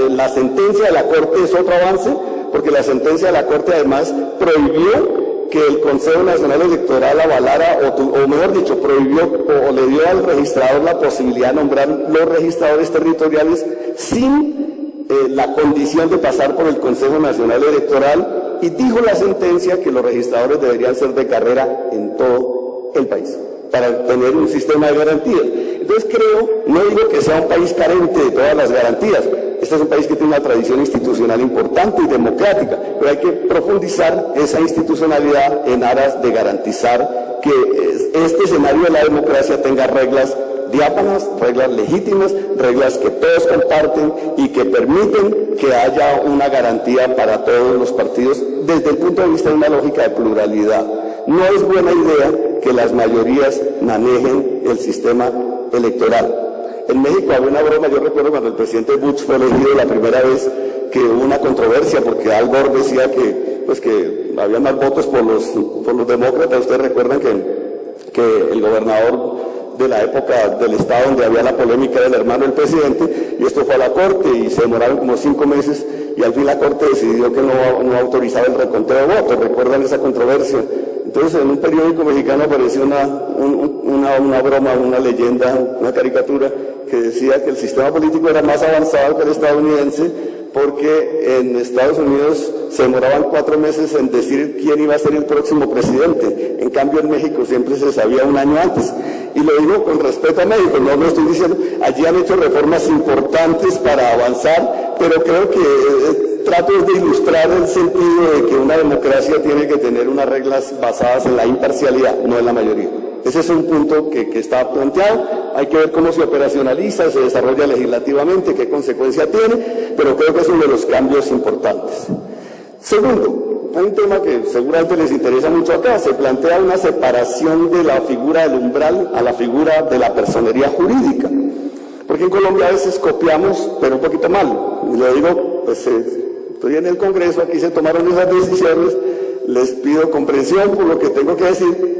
[SPEAKER 4] la sentencia de la Corte es otro avance, porque la sentencia de la Corte además prohibió que el Consejo Nacional Electoral avalara, o mejor dicho, prohibió o le dio al registrador la posibilidad de nombrar los registradores territoriales sin la condición de pasar por el Consejo Nacional Electoral, y dijo la sentencia que los registradores deberían ser de carrera en todo el país, para tener un sistema de garantías. Entonces no digo que sea un país carente de todas las garantías, este es un país que tiene una tradición institucional importante y democrática, pero hay que profundizar esa institucionalidad en aras de garantizar que este escenario de la democracia tenga reglas diáfanas, reglas legítimas, reglas que todos comparten y que permiten que haya una garantía para todos los partidos desde el punto de vista de una lógica de pluralidad. No es buena idea que las mayorías manejen el sistema electoral. En México había una broma, yo recuerdo cuando el presidente Bush fue elegido la primera vez, que hubo una controversia porque Al Gore decía que había más votos por los demócratas. Ustedes recuerdan que el gobernador de la época del estado donde había la polémica del hermano del presidente, y esto fue a la Corte y se demoraron como 5 meses y al fin la Corte decidió que no autorizaba el reconteo de votos. ¿Recuerdan esa controversia? Entonces en un periódico mexicano apareció una broma, una leyenda, una caricatura que decía que el sistema político era más avanzado que el estadounidense porque en Estados Unidos se demoraban 4 meses en decir quién iba a ser el próximo presidente. En cambio, en México siempre se sabía un año antes. Y lo digo con respeto a México, no lo estoy diciendo. Allí han hecho reformas importantes para avanzar, pero creo que trato de ilustrar el sentido de que una democracia tiene que tener unas reglas basadas en la imparcialidad, no en la mayoría. Ese es un punto que está planteado. Hay que ver cómo se operacionaliza, se desarrolla legislativamente, qué consecuencia tiene, pero creo que es uno de los cambios importantes. Segundo, hay un tema que seguramente les interesa mucho acá. Se plantea una separación de la figura del umbral a la figura de la personería jurídica. Porque en Colombia a veces copiamos, pero un poquito mal. Y lo digo, pues estoy en el Congreso, aquí se tomaron esas decisiones, les pido comprensión por lo que tengo que decir.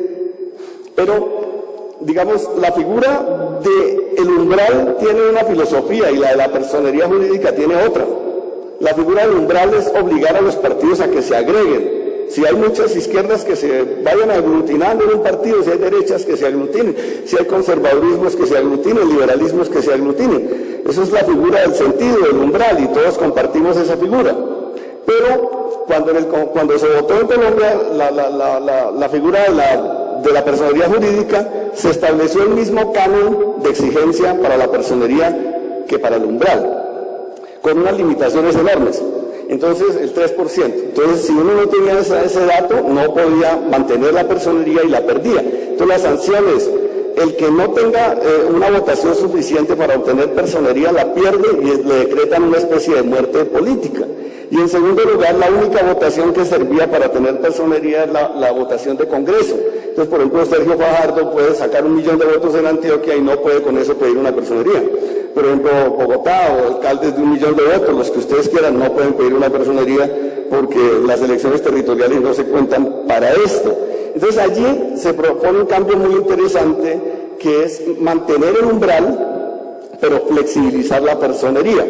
[SPEAKER 4] Pero, digamos, la figura del umbral tiene una filosofía y la de la personería jurídica tiene otra. La figura del umbral es obligar a los partidos a que se agreguen. Si hay muchas izquierdas que se vayan aglutinando en un partido, si hay derechas que se aglutinen, si hay conservadurismos que se aglutinen, liberalismos que se aglutinen. Esa es la figura del sentido, del umbral, y todos compartimos esa figura. Pero cuando se votó en Colombia la figura de la personería jurídica, se estableció el mismo canon de exigencia para la personería que para el umbral, con unas limitaciones enormes. Entonces, el 3%. Entonces, si uno no tenía ese dato, no podía mantener la personería y la perdía. Entonces, la sanción es, el que no tenga una votación suficiente para obtener personería la pierde y le decretan una especie de muerte política. Y en segundo lugar, la única votación que servía para tener personería es la votación de Congreso. Entonces, por ejemplo, Sergio Fajardo puede sacar 1 millón de votos en Antioquia y no puede con eso pedir una personería. Por ejemplo, Bogotá o alcaldes de 1 millón de votos, los que ustedes quieran, no pueden pedir una personería porque las elecciones territoriales no se cuentan para esto. Entonces, allí se propone un cambio muy interesante que es mantener el umbral, pero flexibilizar la personería.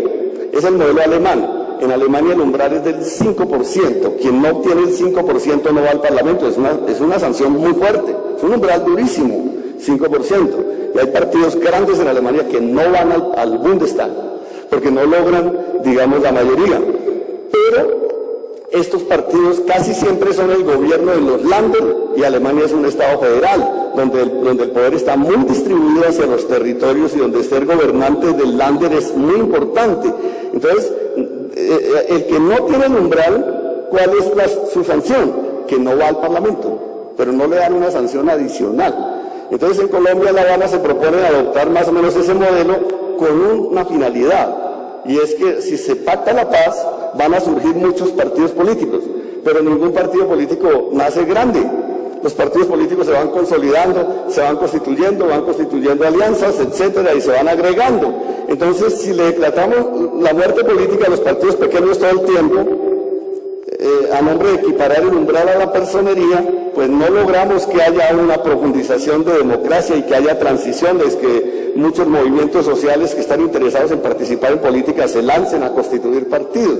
[SPEAKER 4] Es el modelo alemán. En Alemania el umbral es del 5%. Quien no obtiene el 5% no va al Parlamento. Es una sanción muy fuerte. Es un umbral durísimo, 5%. Y hay partidos grandes en Alemania que no van al Bundestag, porque no logran, digamos, la mayoría. Pero estos partidos casi siempre son el gobierno de los Länder, y Alemania es un estado federal, donde el poder está muy distribuido hacia los territorios y donde ser gobernante del Länder es muy importante. Entonces, el que no tiene el umbral, ¿cuál es su sanción? Que no va al Parlamento, pero no le dan una sanción adicional. Entonces, en Colombia, La Habana se propone adoptar más o menos ese modelo con una finalidad, y es que si se pacta la paz, van a surgir muchos partidos políticos, pero ningún partido político nace grande. Los partidos políticos se van consolidando, se van constituyendo alianzas, etcétera, y se van agregando. Entonces, si le declaramos la muerte política a los partidos pequeños todo el tiempo, a nombre de equiparar el umbral a la personería, pues no logramos que haya una profundización de democracia y que haya transiciones, que muchos movimientos sociales que están interesados en participar en política se lancen a constituir partidos.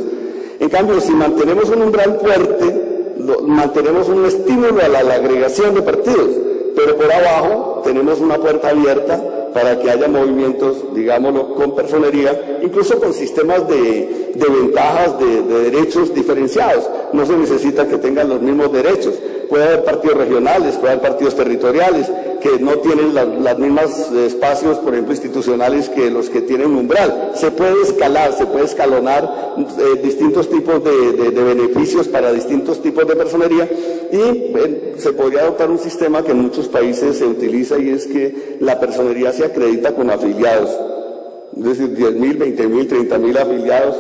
[SPEAKER 4] En cambio, si mantenemos un umbral fuerte, mantenemos un estímulo a la agregación de partidos, pero por abajo tenemos una puerta abierta para que haya movimientos, digámoslo, con personería, incluso con sistemas de ventajas, de derechos diferenciados. No se necesita que tengan los mismos derechos. Puede haber partidos regionales, puede haber partidos territoriales que no tienen las mismas espacios, por ejemplo, institucionales que los que tienen umbral. Se puede escalar, se puede escalonar distintos tipos de beneficios para distintos tipos de personería, y se podría adoptar un sistema que en muchos países se utiliza, y es que la personería se acredita con afiliados, es decir, 10.000, 20.000, 30.000 afiliados,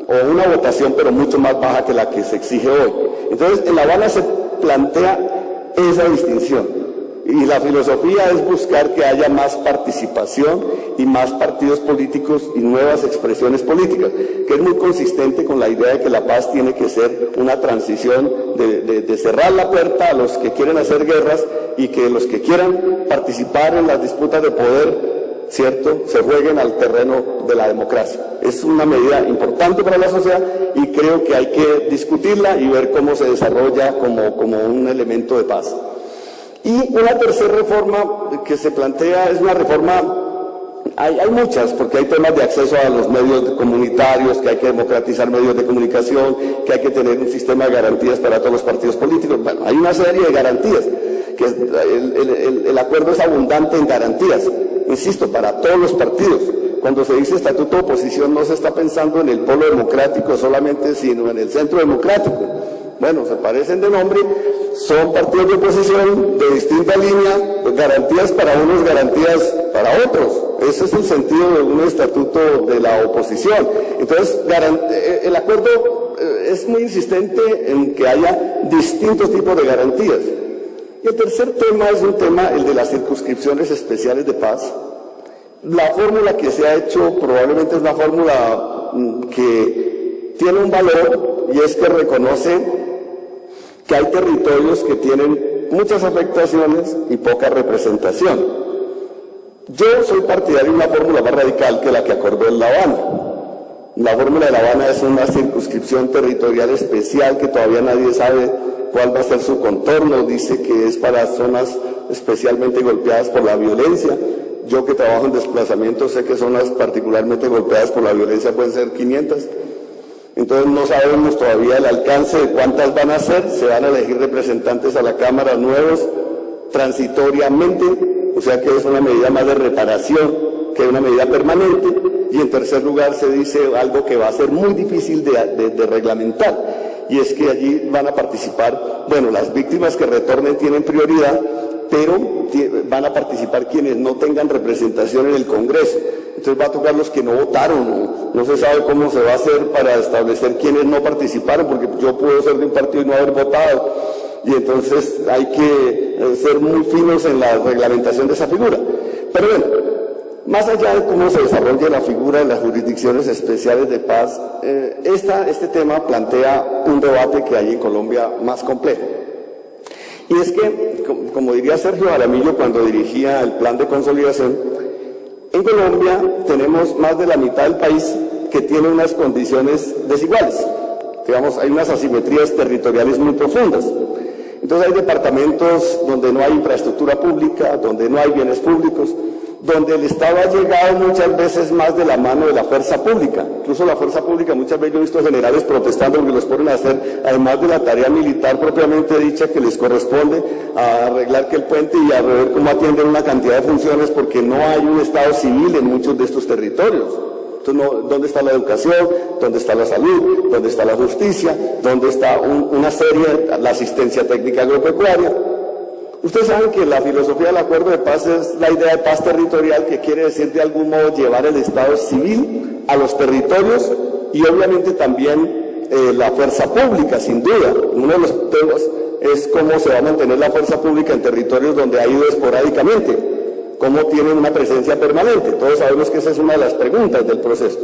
[SPEAKER 4] o una votación pero mucho más baja que la que se exige hoy. Entonces, en La Habana se plantea esa distinción, y la filosofía es buscar que haya más participación y más partidos políticos y nuevas expresiones políticas, que es muy consistente con la idea de que la paz tiene que ser una transición de cerrar la puerta a los que quieren hacer guerras, y que los que quieran participar en las disputas de poder, ¿cierto?, se jueguen al terreno de la democracia. Es una medida importante para la sociedad, y creo que hay que discutirla y ver cómo se desarrolla como un elemento de paz. Y una tercera reforma que se plantea es una reforma Hay muchas, porque hay temas de acceso a los medios comunitarios, que hay que democratizar medios de comunicación, que hay que tener un sistema de garantías para todos los partidos políticos. Bueno, hay una serie de garantías, que el acuerdo es abundante en garantías, insisto, para todos los partidos. Cuando se dice estatuto de oposición no se está pensando en el polo democrático solamente, sino en el centro democrático. Bueno, se parecen de nombre, son partidos de oposición de distinta línea, garantías para unos, garantías para otros. Ese es el sentido de un estatuto de la oposición. Entonces, el acuerdo es muy insistente en que haya distintos tipos de garantías. Y el tercer tema es un tema, el de las circunscripciones especiales de paz. La fórmula que se ha hecho probablemente es una fórmula que tiene un valor, y es que reconoce que hay territorios que tienen muchas afectaciones y poca representación. Yo soy partidario de una fórmula más radical que la que acordó en La Habana. La fórmula de La Habana es una circunscripción territorial especial que todavía nadie sabe cuál va a ser su contorno. Dice que es para zonas especialmente golpeadas por la violencia. Yo que trabajo en desplazamiento sé que zonas particularmente golpeadas por la violencia pueden ser 500. Entonces no sabemos todavía el alcance de cuántas van a ser. Se van a elegir representantes a la Cámara nuevos transitoriamente, o sea que es una medida más de reparación que una medida permanente. Y en tercer lugar se dice algo que va a ser muy difícil de reglamentar, y es que allí van a participar, bueno, las víctimas que retornen tienen prioridad, pero van a participar quienes no tengan representación en el Congreso. Entonces va a tocar los que no votaron, no se sabe cómo se va a hacer para establecer quienes no participaron, porque yo puedo ser de un partido y no haber votado, y entonces hay que ser muy finos en la reglamentación de esa figura. Pero bueno, más allá de cómo se desarrolla la figura de las jurisdicciones especiales de paz, este tema plantea un debate que hay en Colombia más complejo. Y es que, como diría Sergio Jaramillo cuando dirigía el plan de consolidación, en Colombia tenemos más de la mitad del país que tiene unas condiciones desiguales. Digamos, hay unas asimetrías territoriales muy profundas. Entonces hay departamentos donde no hay infraestructura pública, donde no hay bienes públicos, donde el Estado ha llegado muchas veces más de la mano de la fuerza pública. Incluso la fuerza pública, muchas veces yo he visto generales protestando porque los ponen a hacer, además de la tarea militar propiamente dicha que les corresponde, a arreglar que el puente y a ver cómo atienden una cantidad de funciones, porque no hay un Estado civil en muchos de estos territorios. Entonces, ¿dónde está la educación? ¿Dónde está la salud? ¿Dónde está la justicia? ¿Dónde está una serie, la asistencia técnica agropecuaria? Ustedes saben que la filosofía del acuerdo de paz es la idea de paz territorial, que quiere decir de algún modo llevar el Estado civil a los territorios y obviamente también la fuerza pública, sin duda. Uno de los temas es cómo se va a mantener la fuerza pública en territorios donde ha ido esporádicamente, cómo tienen una presencia permanente. Todos sabemos que esa es una de las preguntas del proceso.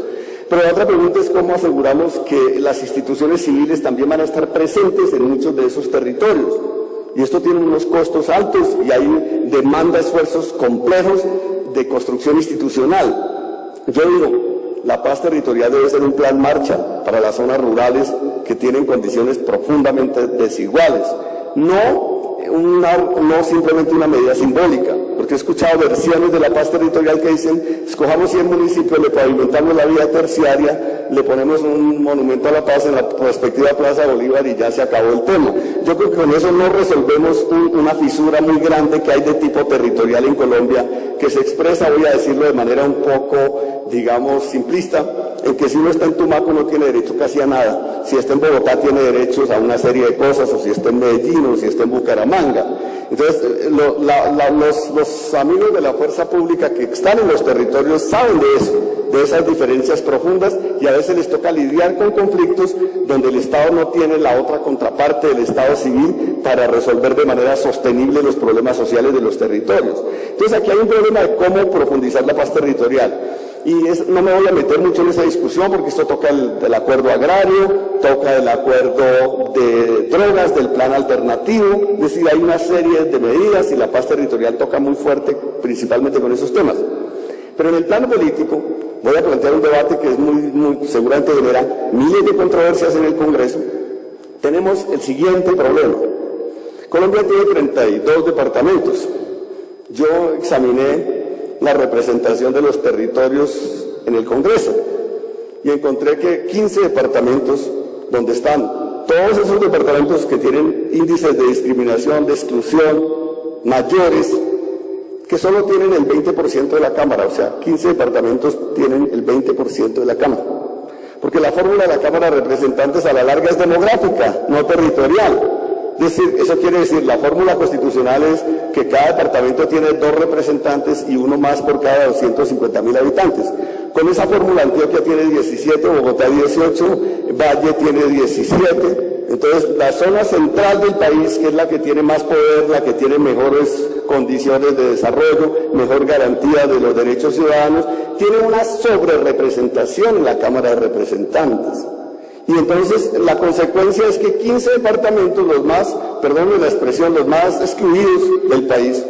[SPEAKER 4] Pero la otra pregunta es cómo aseguramos que las instituciones civiles también van a estar presentes en muchos de esos territorios. Y esto tiene unos costos altos y hay demanda esfuerzos complejos de construcción institucional. Yo digo, la paz territorial debe ser un plan marcha para las zonas rurales que tienen condiciones profundamente desiguales. No simplemente una medida simbólica, porque he escuchado versiones de la paz territorial que dicen, escojamos 100 municipios, le pavimentamos la vía terciaria, le ponemos un monumento a la paz en la respectiva Plaza Bolívar y ya se acabó el tema. Yo creo que con eso no resolvemos una fisura muy grande que hay de tipo territorial en Colombia, que se expresa, voy a decirlo de manera un poco, digamos, simplista, en que si uno está en Tumaco no tiene derecho casi a nada, si está en Bogotá tiene derechos a una serie de cosas, o si está en Medellín, o si está en Bucaramanga. Entonces, los amigos de la fuerza pública que están en los territorios saben de eso, de esas diferencias profundas, y a veces les toca lidiar con conflictos donde el Estado no tiene la otra contraparte del Estado civil para resolver de manera sostenible los problemas sociales de los territorios. Entonces aquí hay un problema de cómo profundizar la paz territorial. Y no me voy a meter mucho en esa discusión porque esto toca el acuerdo agrario, toca el acuerdo de drogas, del plan alternativo, es decir, hay una serie de medidas y la paz territorial toca muy fuerte principalmente con esos temas. Pero en el plano político voy a plantear un debate que es muy seguramente genera miles de controversias en el Congreso. Tenemos el siguiente problema. Colombia tiene 32 departamentos. Yo examiné la representación de los territorios en el Congreso. Y encontré que 15 departamentos donde están todos esos departamentos que tienen índices de discriminación, de exclusión mayores, que solo tienen el 20% de la Cámara, o sea, 15 departamentos tienen el 20% de la Cámara. Porque la fórmula de la Cámara de Representantes a la larga es demográfica, no territorial. Es decir, eso quiere decir, la fórmula constitucional es que cada departamento tiene 2 representantes y uno más por cada 250.000 habitantes. Con esa fórmula Antioquia tiene 17, Bogotá 18, Valle tiene 17. Entonces, la zona central del país, que es la que tiene más poder, la que tiene mejores condiciones de desarrollo, mejor garantía de los derechos ciudadanos, tiene una sobrerepresentación en la Cámara de Representantes. Y entonces la consecuencia es que 15 departamentos, los más, perdónenme la expresión, los más excluidos del país,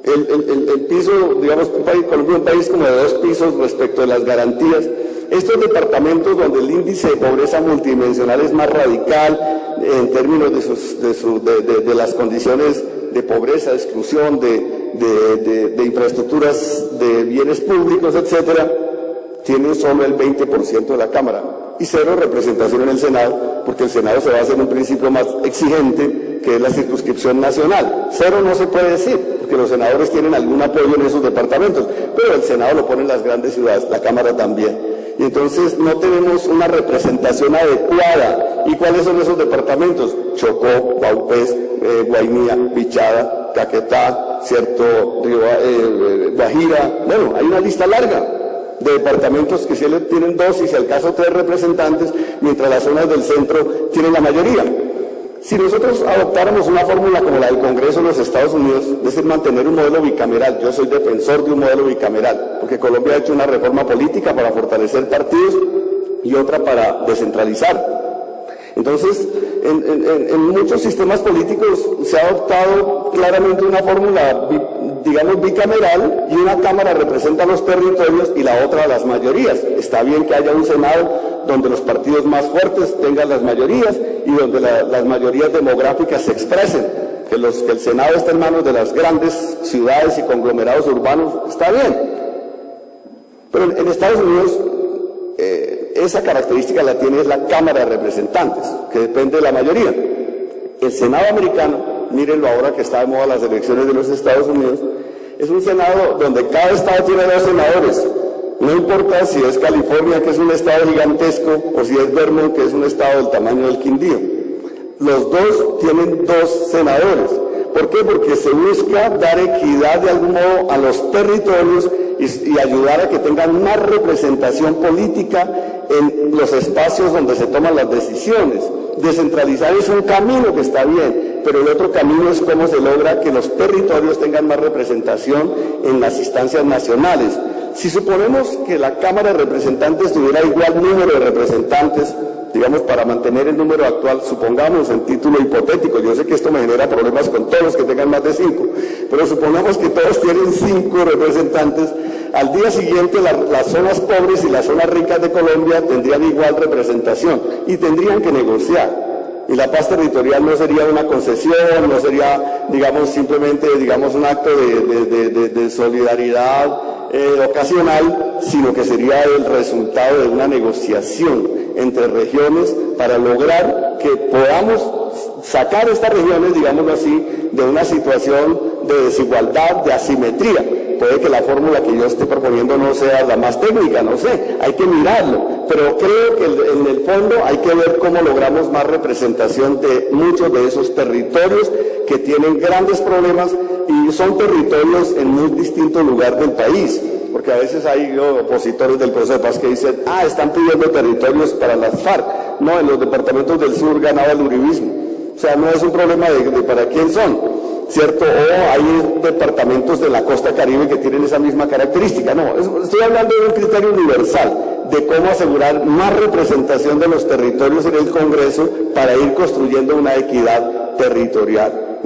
[SPEAKER 4] el piso, digamos, Colombia es un país como de 2 pisos respecto de las garantías. Estos departamentos donde el índice de pobreza multidimensional es más radical en términos de las condiciones de pobreza, de exclusión, de infraestructuras, de bienes públicos, etcétera, tienen solo el 20% de la Cámara y 0 representación en el Senado, porque el Senado se basa en un principio más exigente, que es la circunscripción nacional. 0 no se puede decir, porque los senadores tienen algún apoyo en esos departamentos, pero el Senado lo pone en las grandes ciudades, la Cámara también. Y entonces no tenemos una representación adecuada. ¿Y cuáles son esos departamentos? Chocó, Vaupés, Guainía, Bichada, Caquetá, cierto, Guajira. Bueno, hay una lista larga de departamentos que sí tienen 2 y si al caso 3 representantes, mientras las zonas del centro tienen la mayoría. Si nosotros adoptáramos una fórmula como la del Congreso de los Estados Unidos, es decir, mantener un modelo bicameral, yo soy defensor de un modelo bicameral, porque Colombia ha hecho una reforma política para fortalecer partidos y otra para descentralizar. Entonces, en muchos sistemas políticos se ha adoptado claramente una fórmula, digamos, bicameral, y una Cámara representa los territorios y la otra las mayorías. Está bien que haya un Senado donde los partidos más fuertes tengan las mayorías y donde las mayorías demográficas se expresen. Que el Senado esté en manos de las grandes ciudades y conglomerados urbanos, está bien. Pero en Estados Unidos, esa característica la tiene la Cámara de Representantes, que depende de la mayoría. El Senado americano, mírenlo ahora que está de moda las elecciones de los Estados Unidos, es un Senado donde cada estado tiene 2 senadores. No importa si es California, que es un estado gigantesco, o si es Vermont, que es un estado del tamaño del Quindío. Los 2 tienen 2 senadores. ¿Por qué? Porque se busca dar equidad de algún modo a los territorios y ayudar a que tengan más representación política en los espacios donde se toman las decisiones. Descentralizar es un camino que está bien, pero el otro camino es cómo se logra que los territorios tengan más representación en las instancias nacionales. Si suponemos que la Cámara de Representantes tuviera igual número de representantes, digamos, para mantener el número actual, supongamos en título hipotético, yo sé que esto me genera problemas con todos los que tengan más de 5, pero supongamos que todos tienen 5 representantes, al día siguiente las zonas pobres y las zonas ricas de Colombia tendrían igual representación y tendrían que negociar. Y la paz territorial no sería una concesión, no sería, digamos, simplemente, digamos, un acto de solidaridad ocasional, sino que sería el resultado de una negociación entre regiones para lograr que podamos sacar estas regiones, digámoslo así, de una situación de desigualdad, de asimetría. Puede que la fórmula que yo esté proponiendo no sea la más técnica, no sé, hay que mirarlo, pero creo que en el fondo hay que ver cómo logramos más representación de muchos de esos territorios que tienen grandes problemas y son territorios en muy distintos lugares del país, porque a veces hay opositores del proceso de paz que dicen, están pidiendo territorios para las FARC. No, en los departamentos del sur ganaba el uribismo, o sea, no es un problema de para quién son, ¿cierto? O hay departamentos de la costa caribe que tienen esa misma característica. No, estoy hablando de un criterio universal, de cómo asegurar más representación de los territorios en el Congreso para ir construyendo una equidad territorial,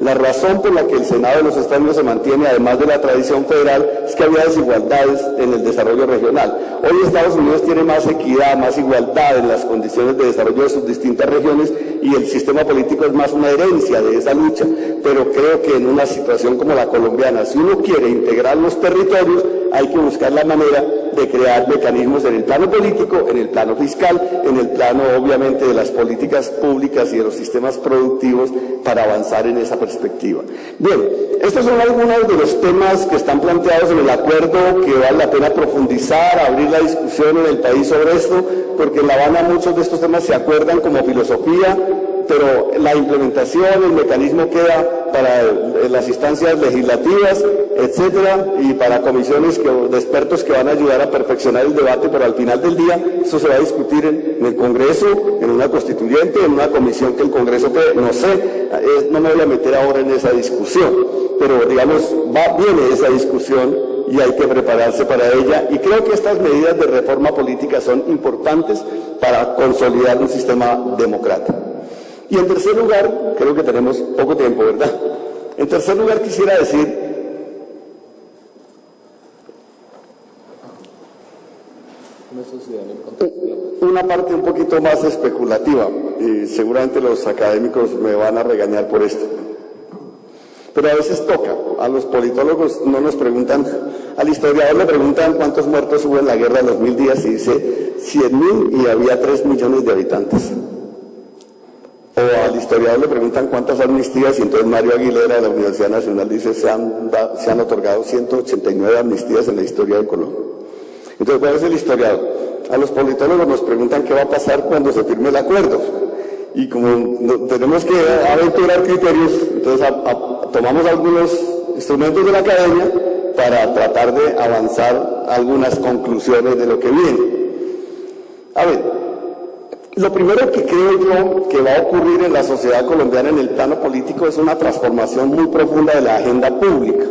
[SPEAKER 4] La razón por la que el Senado de los Estados Unidos se mantiene, además de la tradición federal, es que había desigualdades en el desarrollo regional. Hoy Estados Unidos tiene más equidad, más igualdad en las condiciones de desarrollo de sus distintas regiones y el sistema político es más una herencia de esa lucha. Pero creo que en una situación como la colombiana, si uno quiere integrar los territorios, hay que buscar la manera de crear mecanismos en el plano político, en el plano fiscal, en el plano obviamente de las políticas públicas y de los sistemas productivos para avanzar en esa perspectiva. Bien, estos son algunos de los temas que están planteados en el acuerdo que vale la pena profundizar, abrir la discusión en el país sobre esto, porque en La Habana muchos de estos temas se acuerdan como filosofía, pero la implementación, el mecanismo queda para las instancias legislativas, etcétera, y para comisiones de expertos que van a ayudar a perfeccionar el debate, pero al final del día eso se va a discutir en el Congreso, en una constituyente, en una comisión que el Congreso cree, no sé, no me voy a meter ahora en esa discusión, pero digamos, viene esa discusión y hay que prepararse para ella, y creo que estas medidas de reforma política son importantes para consolidar un sistema democrático. Y en tercer lugar, creo que tenemos poco tiempo, ¿verdad? En tercer lugar quisiera decir una parte un poquito más especulativa, y seguramente los académicos me van a regañar por esto. Pero a veces toca, a los politólogos no nos preguntan, al historiador le preguntan cuántos muertos hubo en la guerra de los 1000 días y dice 100.000 y había 3 millones de habitantes. O al historiador le preguntan cuántas amnistías y entonces Mario Aguilera de la Universidad Nacional dice se han otorgado 189 amnistías en la historia de Colombia. Entonces, ¿cuál es el historiador? A los politólogos nos preguntan qué va a pasar cuando se firme el acuerdo. Y como tenemos que aventurar criterios, entonces tomamos algunos instrumentos de la academia para tratar de avanzar algunas conclusiones de lo que viene. A ver, lo primero que creo yo que va a ocurrir en la sociedad colombiana en el plano político es una transformación muy profunda de la agenda pública.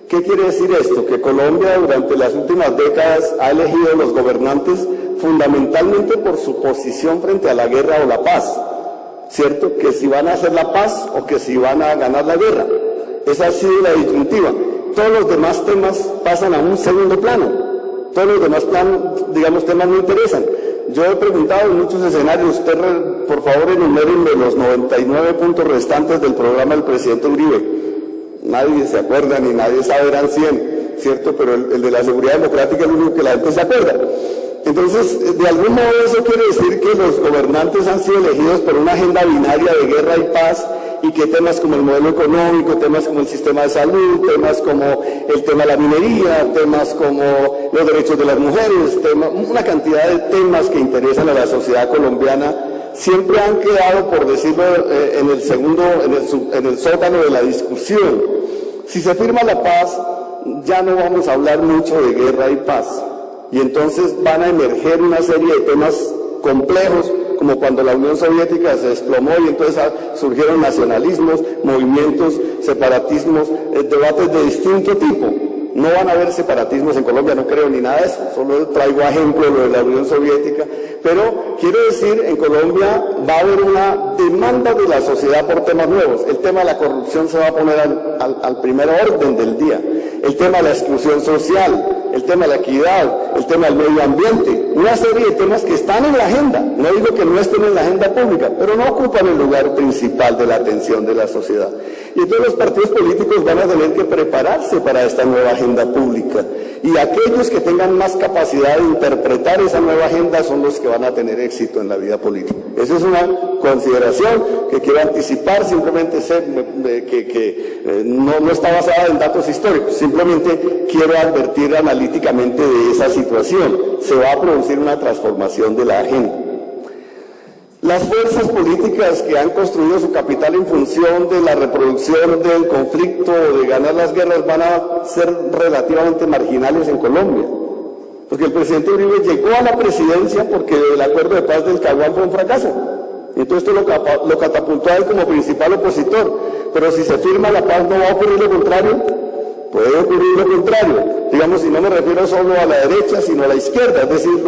[SPEAKER 4] ¿Qué quiere decir esto? Que Colombia durante las últimas décadas ha elegido los gobernantes fundamentalmente por su posición frente a la guerra o la paz, ¿cierto? Que si van a hacer la paz o que si van a ganar la guerra. Esa ha sido la disyuntiva. Todos los demás temas pasan a un segundo plano. Todos los demás temas no interesan. Yo he preguntado en muchos escenarios, usted por favor enumérenme los 99 puntos restantes del programa del presidente Uribe. Nadie se acuerda ni nadie sabe, eran 100, ¿cierto? Pero el de la seguridad democrática es el único que la gente se acuerda. Entonces, de algún modo eso quiere decir que los gobernantes han sido elegidos por una agenda binaria de guerra y paz, y que temas como el modelo económico, temas como el sistema de salud, temas como el tema de la minería, temas como los derechos de las mujeres, una cantidad de temas que interesan a la sociedad colombiana, siempre han quedado, por decirlo, en el sótano de la discusión. Si se firma la paz, ya no vamos a hablar mucho de guerra y paz, y entonces van a emerger una serie de temas complejos, como cuando la Unión Soviética se desplomó y entonces surgieron nacionalismos, movimientos, separatismos, debates de distinto tipo. No van a haber separatismos en Colombia, no creo ni nada de eso, solo traigo ejemplo lo de la Unión Soviética, pero quiero decir, en Colombia va a haber una demanda de la sociedad por temas nuevos. El tema de la corrupción se va a poner al primer orden del día, el tema de la exclusión social, el tema de la equidad, el tema del medio ambiente, una serie de temas que están en la agenda. No digo que no estén en la agenda pública, pero no ocupan el lugar principal de la atención de la sociedad. Y entonces los partidos políticos van a tener que prepararse para esta nueva agenda pública. Y aquellos que tengan más capacidad de interpretar esa nueva agenda son los que van a tener éxito en la vida política. Esa es una consideración que quiero anticipar, simplemente sé que no está basada en datos históricos, simplemente quiero advertir analíticamente de esa situación. Se va a producir una transformación de la agenda. Las fuerzas políticas que han construido su capital en función de la reproducción del conflicto o de ganar las guerras van a ser relativamente marginales en Colombia. Porque el presidente Uribe llegó a la presidencia porque el acuerdo de paz del Caguán fue un fracaso. Entonces esto lo catapultó a él como principal opositor. Pero si se firma la paz, ¿no va a ocurrir lo contrario? puede ocurrir lo contrario, digamos, y no me refiero solo a la derecha, sino a la izquierda, es decir,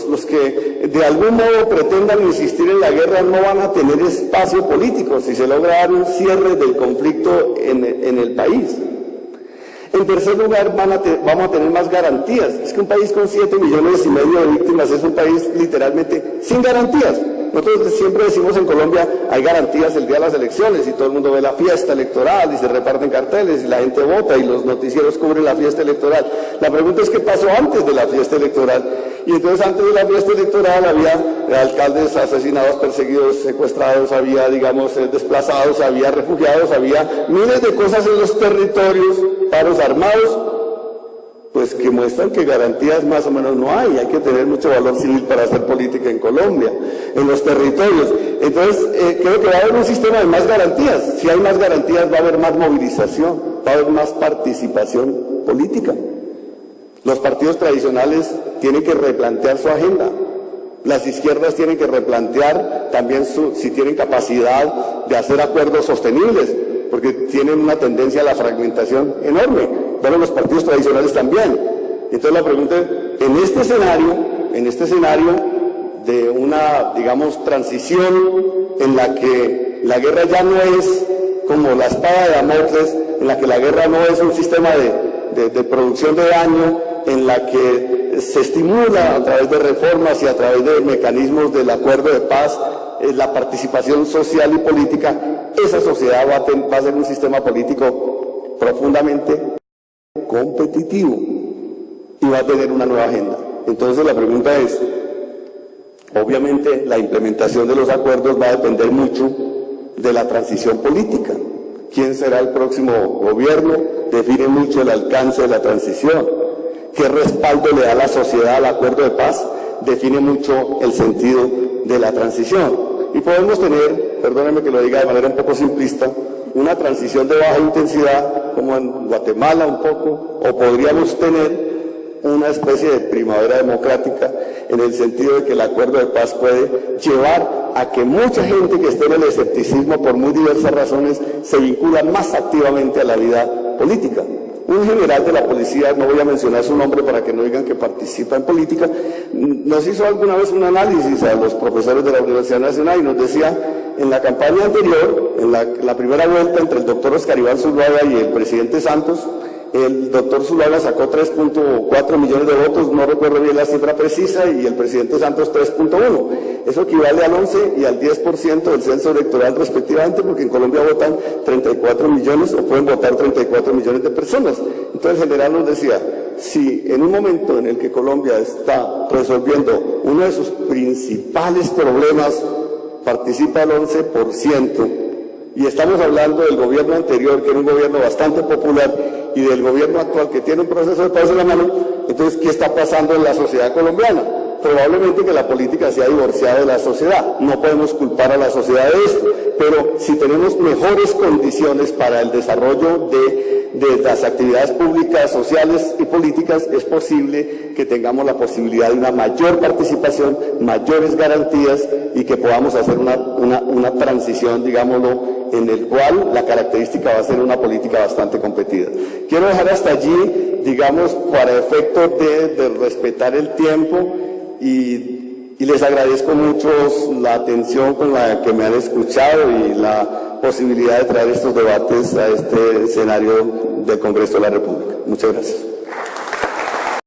[SPEAKER 4] los que de algún modo pretendan insistir en la guerra no van a tener espacio político si se logra dar un cierre del conflicto en el país. En tercer lugar, vamos a tener más garantías. Es que un país con 7,5 millones de víctimas es un país literalmente sin garantías. Nosotros siempre decimos en Colombia, hay garantías el día de las elecciones y todo el mundo ve la fiesta electoral y se reparten carteles y la gente vota y los noticieros cubren la fiesta electoral. La pregunta es qué pasó antes de la fiesta electoral. Y entonces antes de la fiesta electoral había alcaldes asesinados, perseguidos, secuestrados, había, digamos, desplazados, había refugiados, había miles de cosas en los territorios, paros armados, pues que muestran que garantías más o menos no hay que tener mucho valor civil para hacer política en Colombia, en los territorios. Entonces, creo que va a haber un sistema de más garantías. Si hay más garantías, va a haber más movilización, va a haber más participación política. Los partidos tradicionales tienen que replantear su agenda. Las izquierdas tienen que replantear también si tienen capacidad de hacer acuerdos sostenibles, porque tienen una tendencia a la fragmentación enorme. Bueno, los partidos tradicionales también. Entonces la pregunta es, en este escenario de una, digamos, transición en la que la guerra ya no es como la espada de Damocles, en la que la guerra no es un sistema de producción de daño, en la que se estimula a través de reformas y a través de mecanismos del acuerdo de paz, la participación social y política, esa sociedad va a ser un sistema político profundamente competitivo y va a tener una nueva agenda. Entonces la pregunta es, obviamente la implementación de los acuerdos va a depender mucho de la transición política. ¿Quién será el próximo gobierno? Define mucho el alcance de la transición. ¿Qué respaldo le da la sociedad al acuerdo de paz? Define mucho el sentido de la transición. Y podemos tener, perdónenme que lo diga de manera un poco simplista, una transición de baja intensidad, como en Guatemala un poco, o podríamos tener una especie de primavera democrática, en el sentido de que el acuerdo de paz puede llevar a que mucha gente que esté en el escepticismo por muy diversas razones se vincula más activamente a la vida política. Un general de la policía, no voy a mencionar su nombre para que no digan que participa en política, nos hizo alguna vez un análisis a los profesores de la Universidad Nacional y nos decía, en la campaña anterior, en la primera vuelta entre el doctor Oscar Iván Zuluaga y el presidente Santos, el doctor Zuluaga sacó 3.4 millones de votos, no recuerdo bien la cifra precisa, y el presidente Santos 3.1. Eso equivale al 11 y al 10% del censo electoral respectivamente, porque en Colombia votan 34 millones o pueden votar 34 millones de personas. Entonces el general nos decía, si en un momento en el que Colombia está resolviendo uno de sus principales problemas, participa el 11%, y estamos hablando del gobierno anterior, que era un gobierno bastante popular, y del gobierno actual, que tiene un proceso de paz en la mano, entonces, ¿qué está pasando en la sociedad colombiana? Probablemente que la política se ha divorciado de la sociedad. No podemos culpar a la sociedad de esto, pero si tenemos mejores condiciones para el desarrollo de las actividades públicas, sociales y políticas, es posible que tengamos la posibilidad de una mayor participación, mayores garantías y que podamos hacer una transición, digámoslo, en el cual la característica va a ser una política bastante competida. Quiero dejar hasta allí, digamos, para efecto de respetar el tiempo y les agradezco mucho la atención con la que me han escuchado y la posibilidad de traer estos debates a este escenario del Congreso de la República. Muchas gracias.